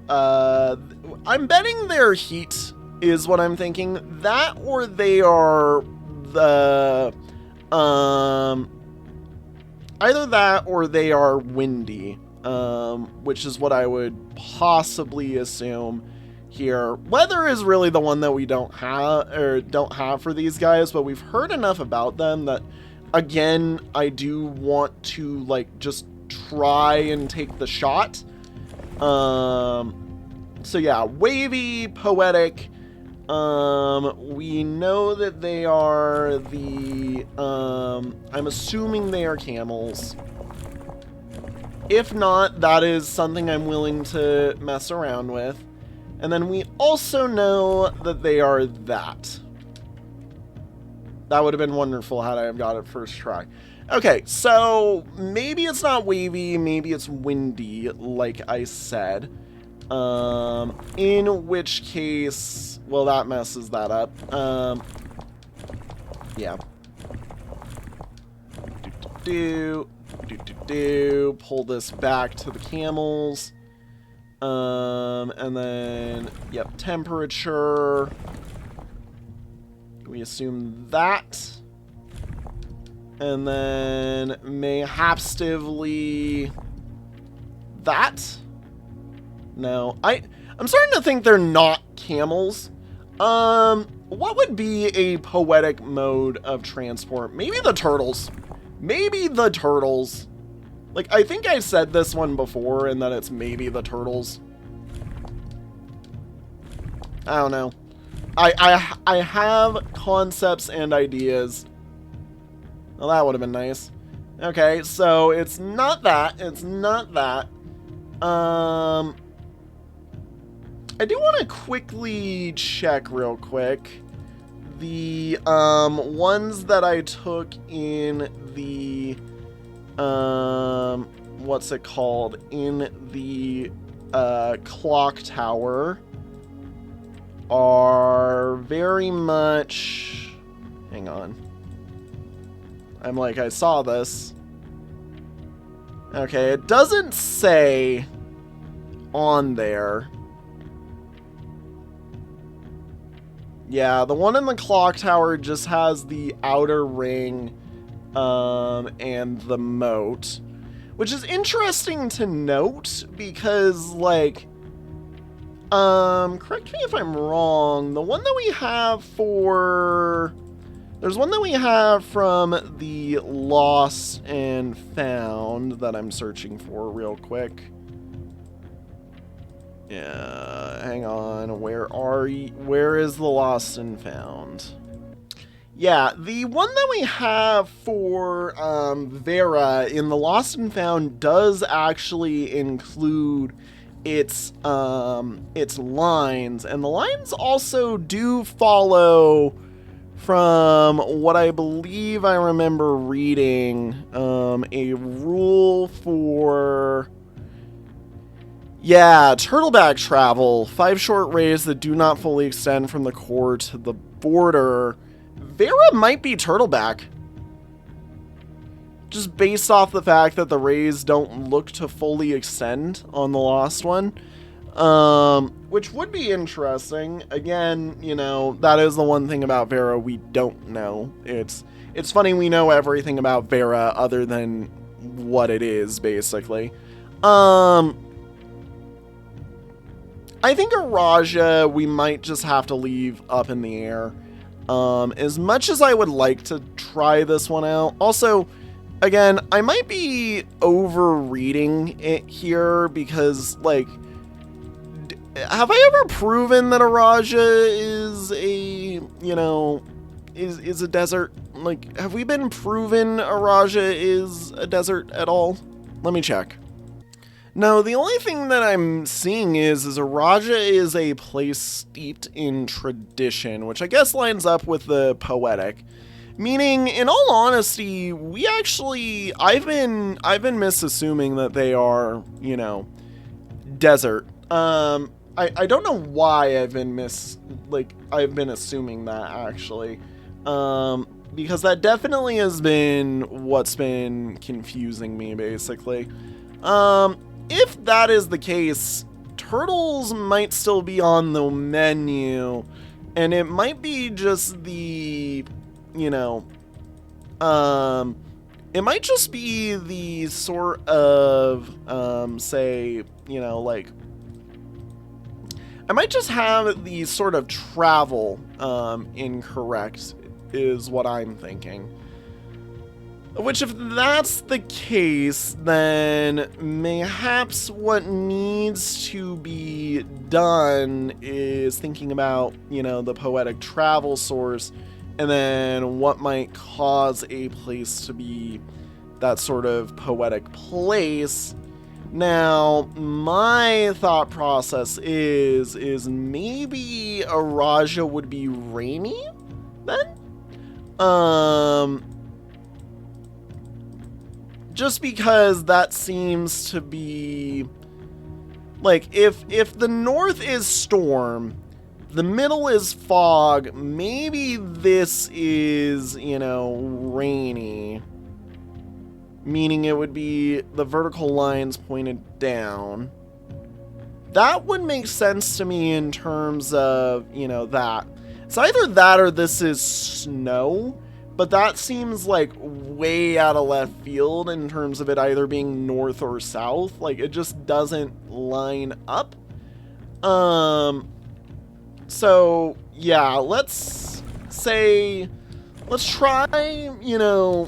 S1: I'm betting they're heat is what I'm thinking. That, or they are the, either that or they are windy, which is what I would possibly assume here. Weather is really the one that we don't have for these guys, but we've heard enough about them that, again, I do want to, like, just try and take the shot. So yeah, wavy, poetic. We know that they are the, I'm assuming they are camels. If not, that is something I'm willing to mess around with. And then we also know that they are that. That would have been wonderful had I have got it first try. Okay, so maybe it's not wavy, maybe it's windy, like I said. In which case, well, that messes that up. Yeah. Pull this back to the camels. And then, yep, temperature. We assume that. And then mayhapstively that. No, I'm starting to think they're not camels. What would be a poetic mode of transport? Maybe the turtles. Maybe the turtles. Like, I think I said this one before, and that it's maybe the turtles. I don't know. I have concepts and ideas. Well, that would have been nice. Okay, so it's not that. It's not that. I do want to quickly check real quick the ones that I took in the what's it called, in the clock tower are very much, hang on, I'm like, I saw this. Okay, it doesn't say on there. Yeah, the one in the clock tower just has the outer ring and the moat, which is interesting to note because, like, correct me if I'm wrong, the one that we have for, there's one that we have from the Lost and Found that I'm searching for real quick. Yeah, hang on, where is the Lost and Found? Yeah, the one that we have for Vera in the Lost and Found does actually include its lines, and the lines also do follow, from what I believe I remember reading, a rule for, yeah, turtleback travel. 5 short rays that do not fully extend from the core to the border. Vera might be turtleback. Just based off the fact that the rays don't look to fully extend on the Lost one. Which would be interesting. Again, you know, that is the one thing about Vera we don't know. It's funny we know everything about Vera other than what it is, basically. I think Araja we might just have to leave up in the air. As much as I would like to try this one out. Also, again, I might be overreading it here because, like, have I ever proven that Araja is a, you know, is a desert? Like, have we been proven Araja is a desert at all? Let me check. No, the only thing that I'm seeing is Araja is a place steeped in tradition, which I guess lines up with the poetic. Meaning, in all honesty, we actually, I've been misassuming that they are, you know, desert. I don't know why I've been assuming that, actually. Because that definitely has been what's been confusing me, basically. If that is the case, turtles might still be on the menu, and it might be just the, you know, it might just be the sort of, say, you know, like, I might just have the sort of travel, incorrect, is what I'm thinking. Which, if that's the case, then mayhaps what needs to be done is thinking about, you know, the poetic travel source, and then what might cause a place to be that sort of poetic place. Now, my thought process is maybe Araja would be rainy, then? Just because that seems to be, like, if the north is storm, the middle is fog, maybe this is, you know, rainy. Meaning it would be the vertical lines pointed down. That would make sense to me in terms of, you know, that. It's either that or this is snow. But that seems like way out of left field in terms of it either being north or south. Like, it just doesn't line up. So, yeah, let's say, let's try, you know,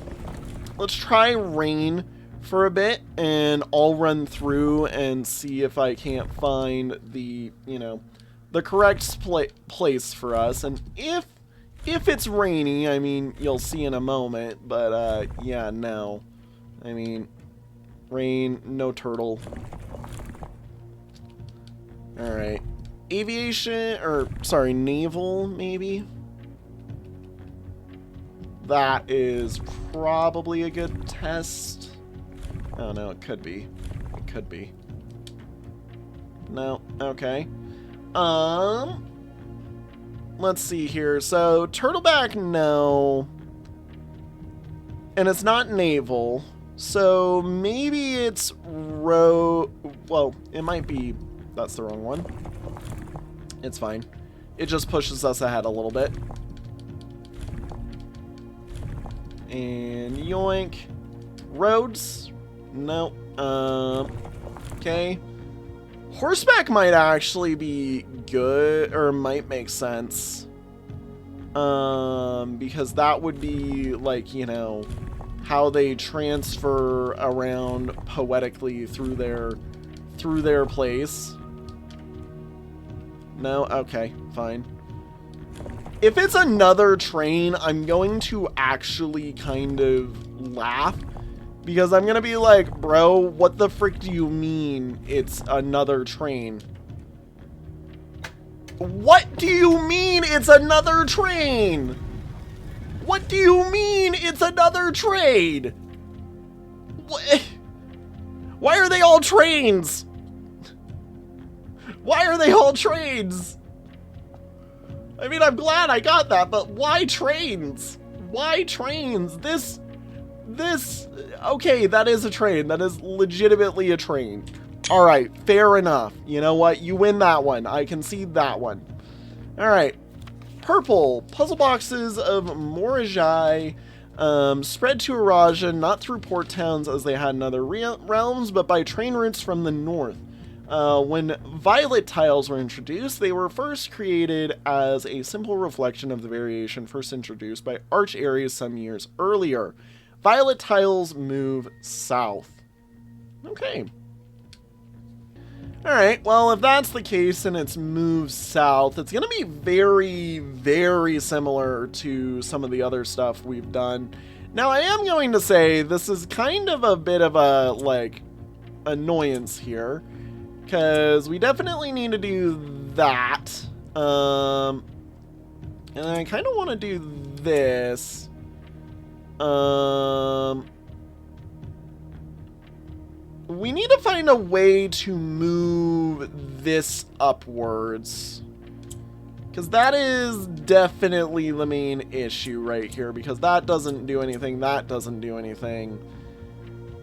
S1: let's try rain for a bit, and I'll run through and see if I can't find the, you know, the correct place for us. And if it's rainy, I mean, you'll see in a moment, but, yeah, no. I mean, rain, no turtle. Alright. Aviation, or, sorry, naval, maybe? That is probably a good test. I don't know, it could be. It could be. No, okay. Let's see here. So, turtleback, no. And it's not naval. So, maybe it's well, it might be... That's the wrong one. It's fine. It just pushes us ahead a little bit. And yoink. Roads? No. Okay. Horseback might actually be good, or might make sense. Because that would be, like, you know, how they transfer around poetically through their place. No? Okay, fine. If it's another train, I'm going to actually kind of laugh. Because I'm going to be like, bro, what the frick do you mean it's another train? What do you mean it's another train? What do you mean it's another trade? What? Why are they all trains? Why are they all trains? I mean, I'm glad I got that, but why trains? Why trains? This, okay, that is a train. That is legitimately a train. All right, fair enough. You know what? You win that one. I concede that one. All right. Purple. Puzzle boxes of Morajai spread to Araja, not through port towns as they had in other realms, but by train routes from the north. When violet tiles were introduced, they were first created as a simple reflection of the variation first introduced by Arch Ares some years earlier. Violet tiles move south. Okay. Alright, well, if that's the case and it's moved south, it's going to be very, very similar to some of the other stuff we've done. Now, I am going to say this is kind of a bit of a, like, annoyance here. Because we definitely need to do that. And I kind of want to do this. We need to find a way to move this upwards. Because that is definitely the main issue right here. Because that doesn't do anything, that doesn't do anything.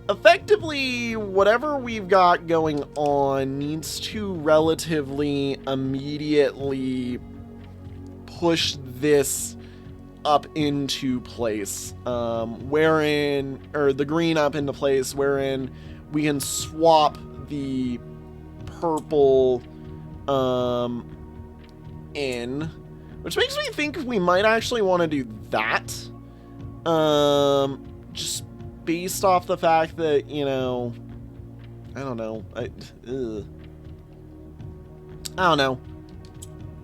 S1: Effectively, whatever we've got going on needs to relatively immediately push this up into place, wherein, or the green up into place, wherein we can swap the purple in, which makes me think we might actually want to do that, just based off the fact that, you know, I don't know, I don't know,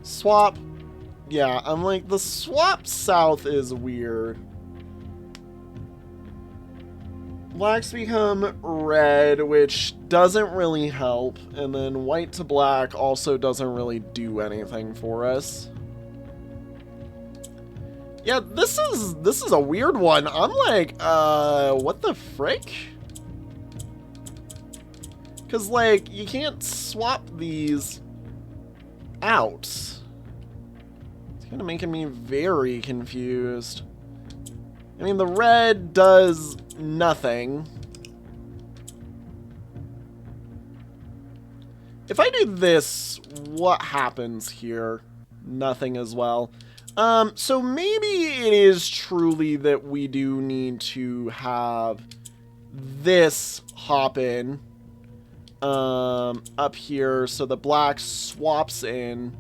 S1: swap. Yeah, I'm like, the swap south is weird. Blacks become red, which doesn't really help. And then white to black also doesn't really do anything for us. Yeah, this is a weird one. I'm like, what the frick? Because, like, you can't swap these out. Kind of making me very confused. I mean, the red does nothing. If I do this, what happens here? Nothing as well. So maybe it is truly that we do need to have this hop in up here so the black swaps in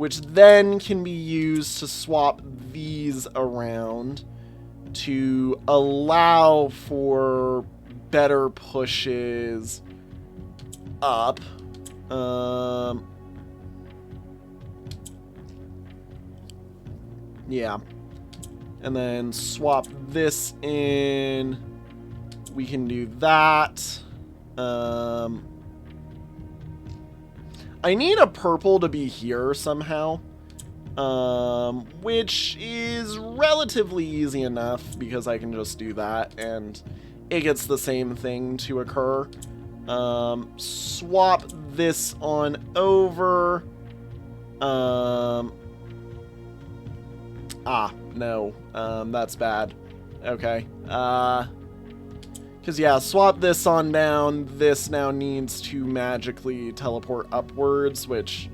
S1: which then can be used to swap these around to allow for better pushes up. Yeah. And then swap this in. We can do that. I need a purple to be here somehow. Which is relatively easy enough because I can just do that and it gets the same thing to occur. Swap this on over. No. That's bad. Okay. Because, yeah, swap this on down. This now needs to magically teleport upwards, which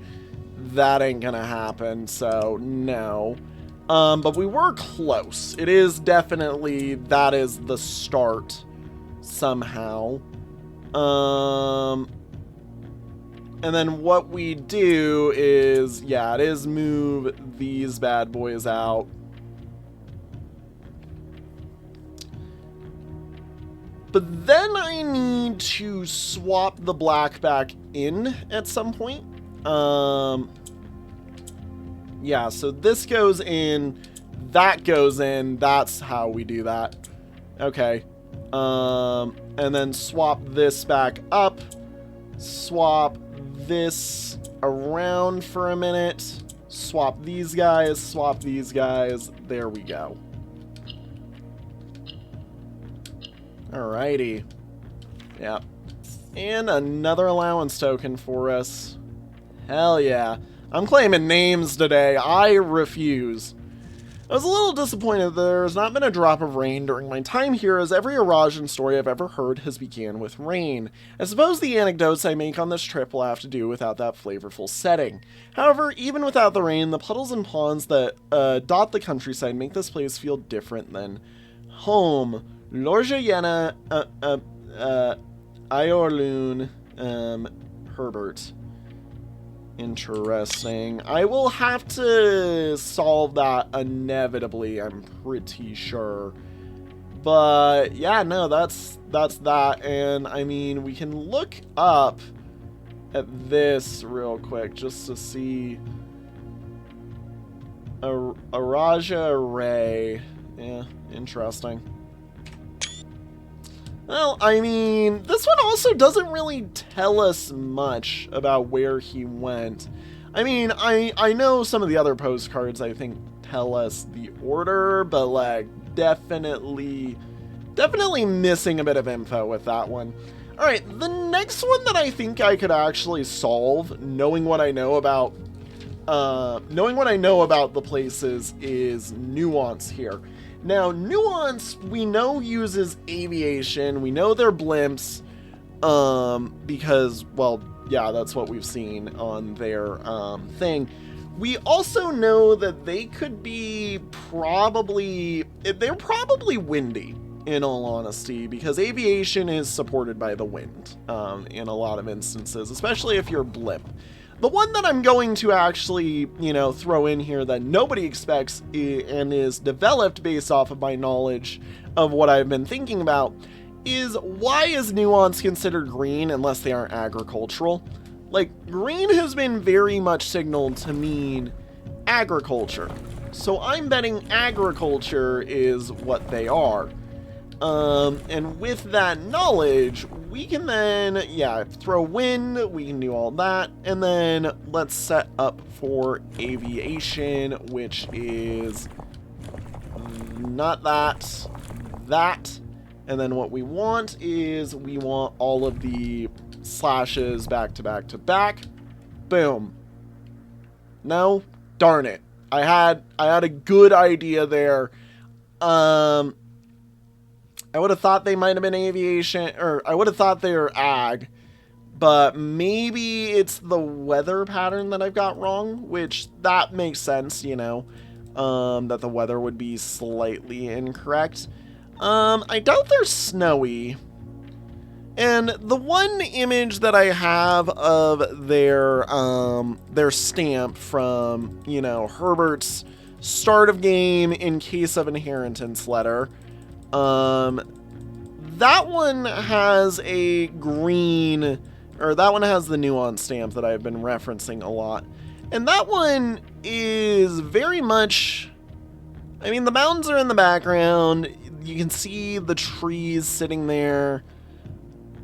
S1: that ain't gonna happen, so no. But we were close. It is definitely, that is the start somehow. And then what we do is, yeah, it is move these bad boys out. But then I need to swap the black back in at some point. Yeah, so this goes in, that goes in, that's how we do that. Okay. And then swap this back up, swap this around for a minute, swap these guys, there we go. Alrighty. Yeah. And another allowance token for us. Hell yeah. I'm claiming names today. I refuse. I was a little disappointed that there's not been a drop of rain during my time here, as every Arajan story I've ever heard has began with rain. I suppose the anecdotes I make on this trip will have to do without that flavorful setting. However, even without the rain, the puddles and ponds that dot the countryside make this place feel different than home. Lorja Yena, Iorlun, Herbert. Interesting. I will have to solve that inevitably, I'm pretty sure. But yeah, no, that's that. And I mean, we can look up at this real quick just to see a Raja array. Yeah, interesting. Well, I mean, this one also doesn't really tell us much about where he went. I mean, I know some of the other postcards, I think, tell us the order, but, like, definitely missing a bit of info with that one. Alright, the next one that I think I could actually solve, knowing what I know about the places, is Nuance here. Now, Nuance, we know, uses aviation. We know they're blimps, because, well, yeah, that's what we've seen on their thing. We also know that they could be they're probably windy, in all honesty, because aviation is supported by the wind in a lot of instances, especially if you're blimp. The one that I'm going to actually, you know, throw in here that nobody expects and is developed based off of my knowledge of what I've been thinking about is, why is Nuance considered green unless they aren't agricultural? Like, green has been very much signaled to mean agriculture. So I'm betting agriculture is what they are. And with that knowledge, we can then, yeah, throw wind, we can do all that, and then let's set up for aviation, which is not that, and then what we want is, we want all of the slashes back to back to back. Boom. No? Darn it. I had a good idea there. I would have thought they might have been aviation, or I would have thought they were ag, but maybe it's the weather pattern that I've got wrong, which that makes sense, you know, that the weather would be slightly incorrect. I doubt they're snowy, And the one image that I have of their stamp from, you know, Herbert's start of game in case of inheritance letter, that one has a green, or that one has the nuance stamp that I've been referencing a lot. And that one is very much, I mean, the mountains are in the background. You can see the trees sitting there.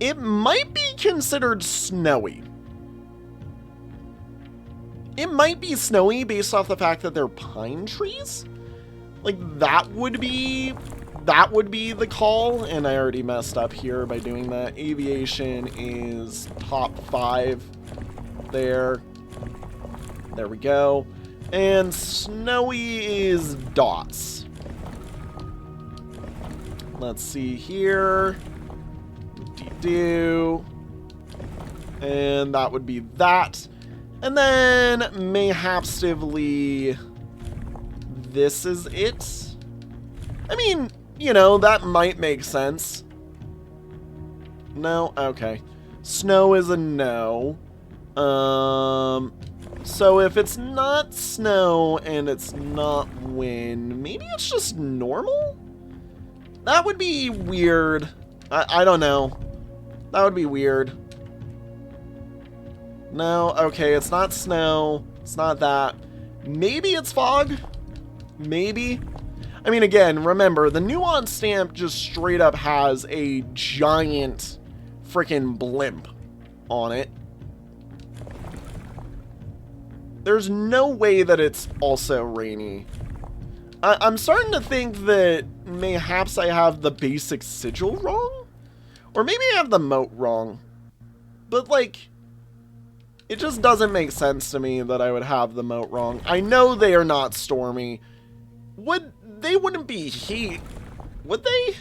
S1: It might be considered snowy. It might be snowy based off the fact that they're pine trees. Like, that would be the call, and I already messed up here by doing that. Aviation is top 5 there. There we go. And snowy is dots. Let's see here. And that would be that. And then mayhapsively, this is it. I mean, you know, that might make sense. No? Okay. Snow is a no. So if it's not snow and it's not wind, maybe it's just normal? That would be weird. I don't know. That would be weird. No, okay, it's not snow. It's not that. Maybe it's fog? Maybe? I mean, again, remember, the nuance stamp just straight up has a giant freaking blimp on it. There's no way that it's also rainy. I'm starting to think that mayhaps I have the basic sigil wrong? Or maybe I have the moat wrong. But, like, it just doesn't make sense to me that I would have the moat wrong. I know they are not stormy. They wouldn't be heat, would they?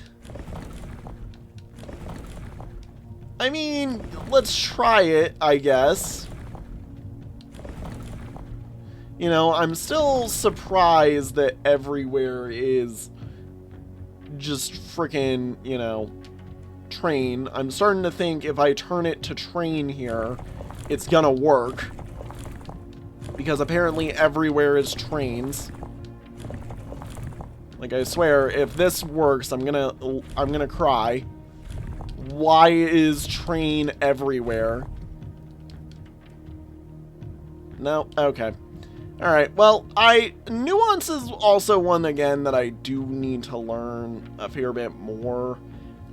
S1: I mean, let's try it, I guess. You know, I'm still surprised that everywhere is just freaking, you know, train. I'm starting to think if I turn it to train here, it's gonna work. Because apparently everywhere is trains. Like, I swear, if this works, I'm gonna cry. Why is train everywhere? No? Okay. Alright, well, nuance is also one, again, that I do need to learn a fair bit more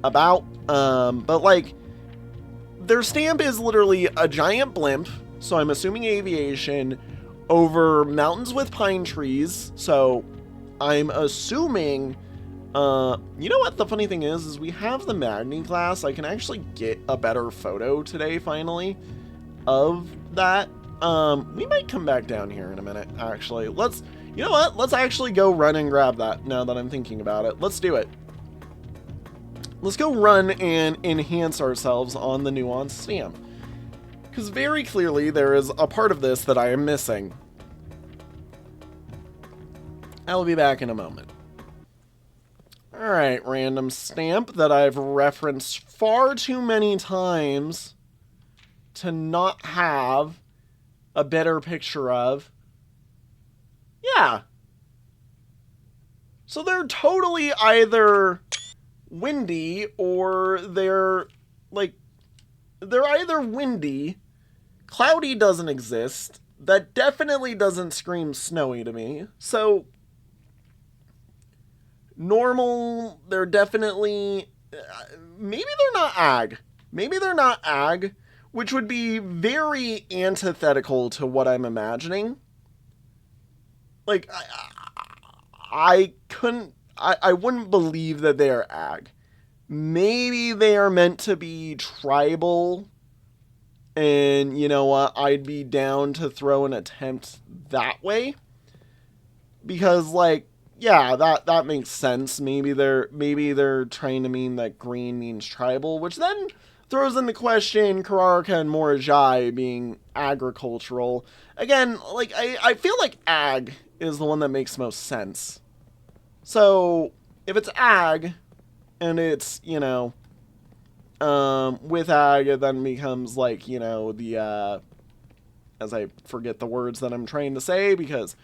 S1: about. But, like, their stamp is literally a giant blimp, so I'm assuming aviation, over mountains with pine trees, so I'm assuming, you know what the funny thing is we have the Magni glass. I can actually get a better photo today, finally, of that. We might come back down here in a minute, actually. You know what? Let's actually go run and grab that, now that I'm thinking about it. Let's do it. Let's go run and enhance ourselves on the nuance stamp. Because very clearly there is a part of this that I am missing. I'll be back in a moment. Alright, random stamp that I've referenced far too many times to not have a better picture of. Yeah. So they're totally either windy or they're either windy. Cloudy doesn't exist. That definitely doesn't scream snowy to me. So normal, they're definitely, maybe they're not ag. Maybe they're not ag, which would be very antithetical to what I'm imagining. Like, I wouldn't believe that they are ag. Maybe they are meant to be tribal, and you know what, I'd be down to throw an attempt that way. Because, like, yeah, that makes sense. Maybe they're trying to mean that green means tribal, which then throws into question Kararka and Morajai being agricultural. Again, like, I feel like ag is the one that makes most sense. So, if it's ag, and it's, you know, With ag, it then becomes like, you know, the, as I forget the words that I'm trying to say, because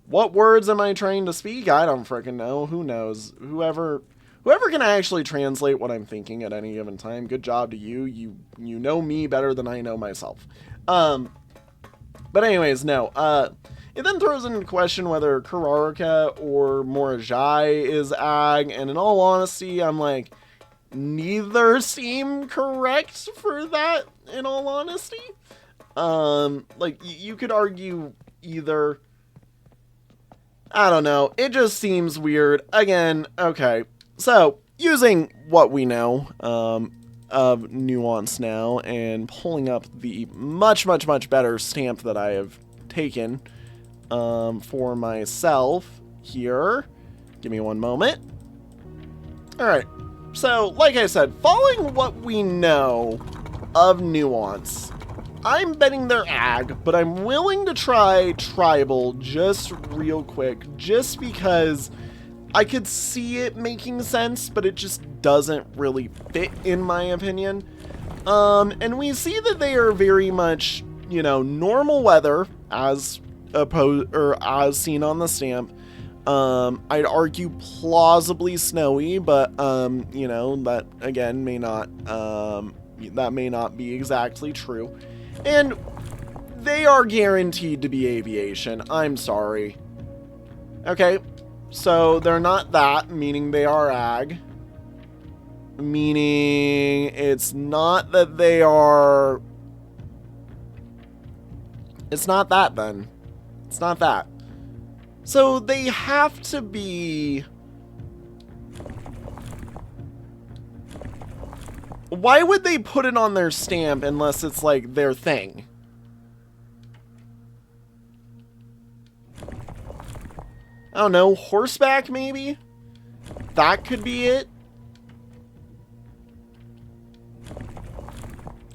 S1: what words am I trying to speak? I don't freaking know. Who knows? Whoever can actually translate what I'm thinking at any given time, good job to you. You know me better than I know myself. But anyways, no. It then throws into question whether Kurarika or Morajai is ag, and in all honesty, I'm like, neither seem correct for that, in all honesty. Like, you could argue either. I don't know. It just seems weird. Again, okay. So, using what we know, of Nuance now, and pulling up the much better stamp that I have taken, for myself here. Give me one moment. Alright. So, like I said, following what we know of Nuance, I'm betting they're ag, but I'm willing to try tribal just real quick, just because I could see it making sense, but it just doesn't really fit in my opinion. And we see that they are very much, you know, normal weather as as seen on the stamp. I'd argue plausibly snowy, but you know, that again may not be exactly true. And they are guaranteed to be aviation. I'm sorry. Okay, so they're not that, meaning they are ag. Meaning it's not that they are... It's not that then. It's not that. So they have to be... Why would they put it on their stamp unless it's like their thing? I don't know, horseback maybe? That could be it.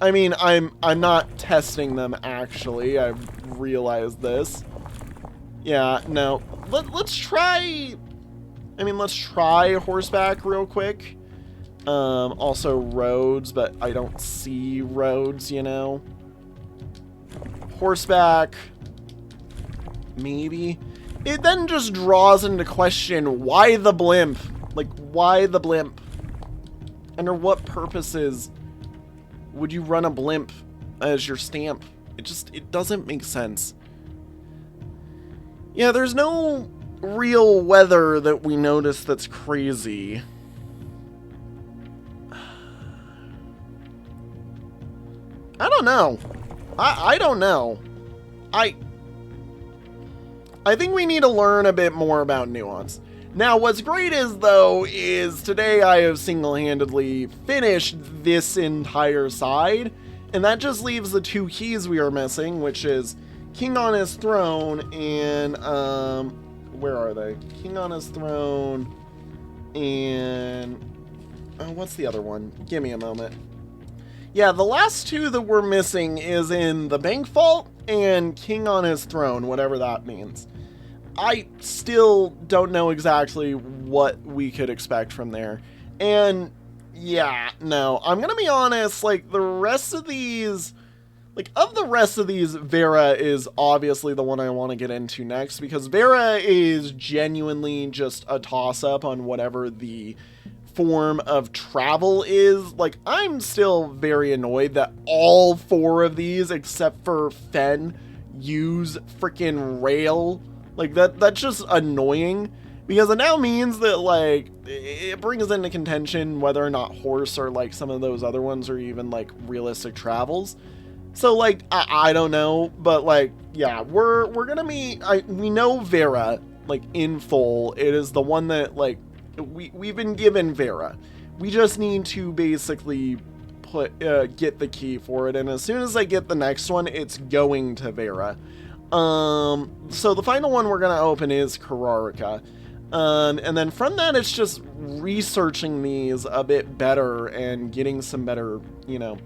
S1: I mean, I'm not testing them actually. I've realized this. Yeah, no. Let's try... I mean, let's try horseback real quick. Also roads, but I don't see roads, you know. Horseback. Maybe. It then just draws into question, why the blimp? Like, why the blimp? Under what purposes would you run a blimp as your stamp? It doesn't make sense. Yeah, there's no real weather that we notice that's crazy. I don't know. I don't know. I think we need to learn a bit more about Nuance. Now, what's great is today I have single-handedly finished this entire side, and that just leaves the two keys we are missing, which is King on his throne and, where are they? King on his throne and, what's the other one? Give me a moment. Yeah, the last two that we're missing is in the bank vault and King on his throne, whatever that means. I still don't know exactly what we could expect from there. And yeah, no, I'm gonna be honest, like the rest of these, Vera is obviously the one I want to get into next, because Vera is genuinely just a toss-up on whatever the form of travel is. Like, I'm still very annoyed that all four of these, except for Fen, use freaking rail. Like, that's just annoying, because it now means that, like, it brings into contention whether or not horse or, like, some of those other ones are even, like, realistic travels. So, like, I don't know, but, like, yeah, we're gonna be, we know Vera, like, in full. It is the one that, like, we've been given Vera. We just need to basically get the key for it, and as soon as I get the next one, it's going to Vera. So the final one we're gonna open is Kurarika. And then from that, it's just researching these a bit better and getting some better, you know,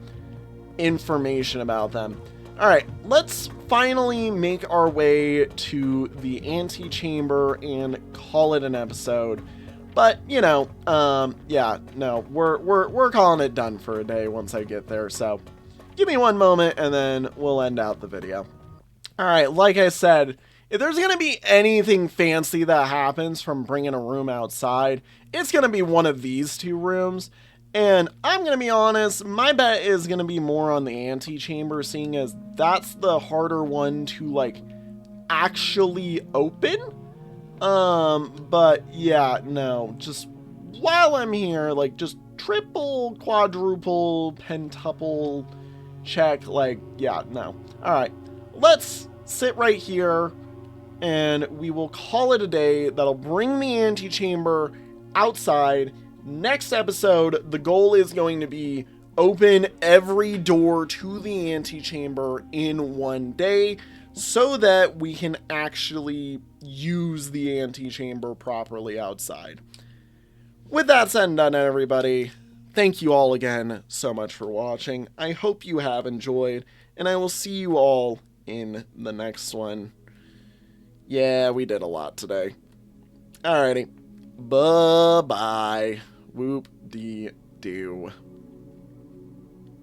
S1: information about them. Alright, let's finally make our way to the antechamber and call it an episode. But, you know, yeah, no, we're calling it done for a day once I get there. So give me one moment and then we'll end out the video. All right, like I said, if there's going to be anything fancy that happens from bringing a room outside, it's going to be one of these two rooms. And I'm going to be honest, my bet is going to be more on the antechamber, seeing as that's the harder one to, like, actually open. But yeah, no, just while I'm here, like, just triple, quadruple, pentuple check, like, yeah, no. All right, let's sit right here and we will call it a day. That'll bring the antechamber outside. Next episode, the goal is going to be open every door to the antechamber in one day so that we can actually use the antechamber properly outside. With that said and done, everybody, thank you all again so much for watching. I hope you have enjoyed, and I will see you all in the next one. Yeah, we did a lot today. Alrighty. Bye-bye. Whoop-dee-doo.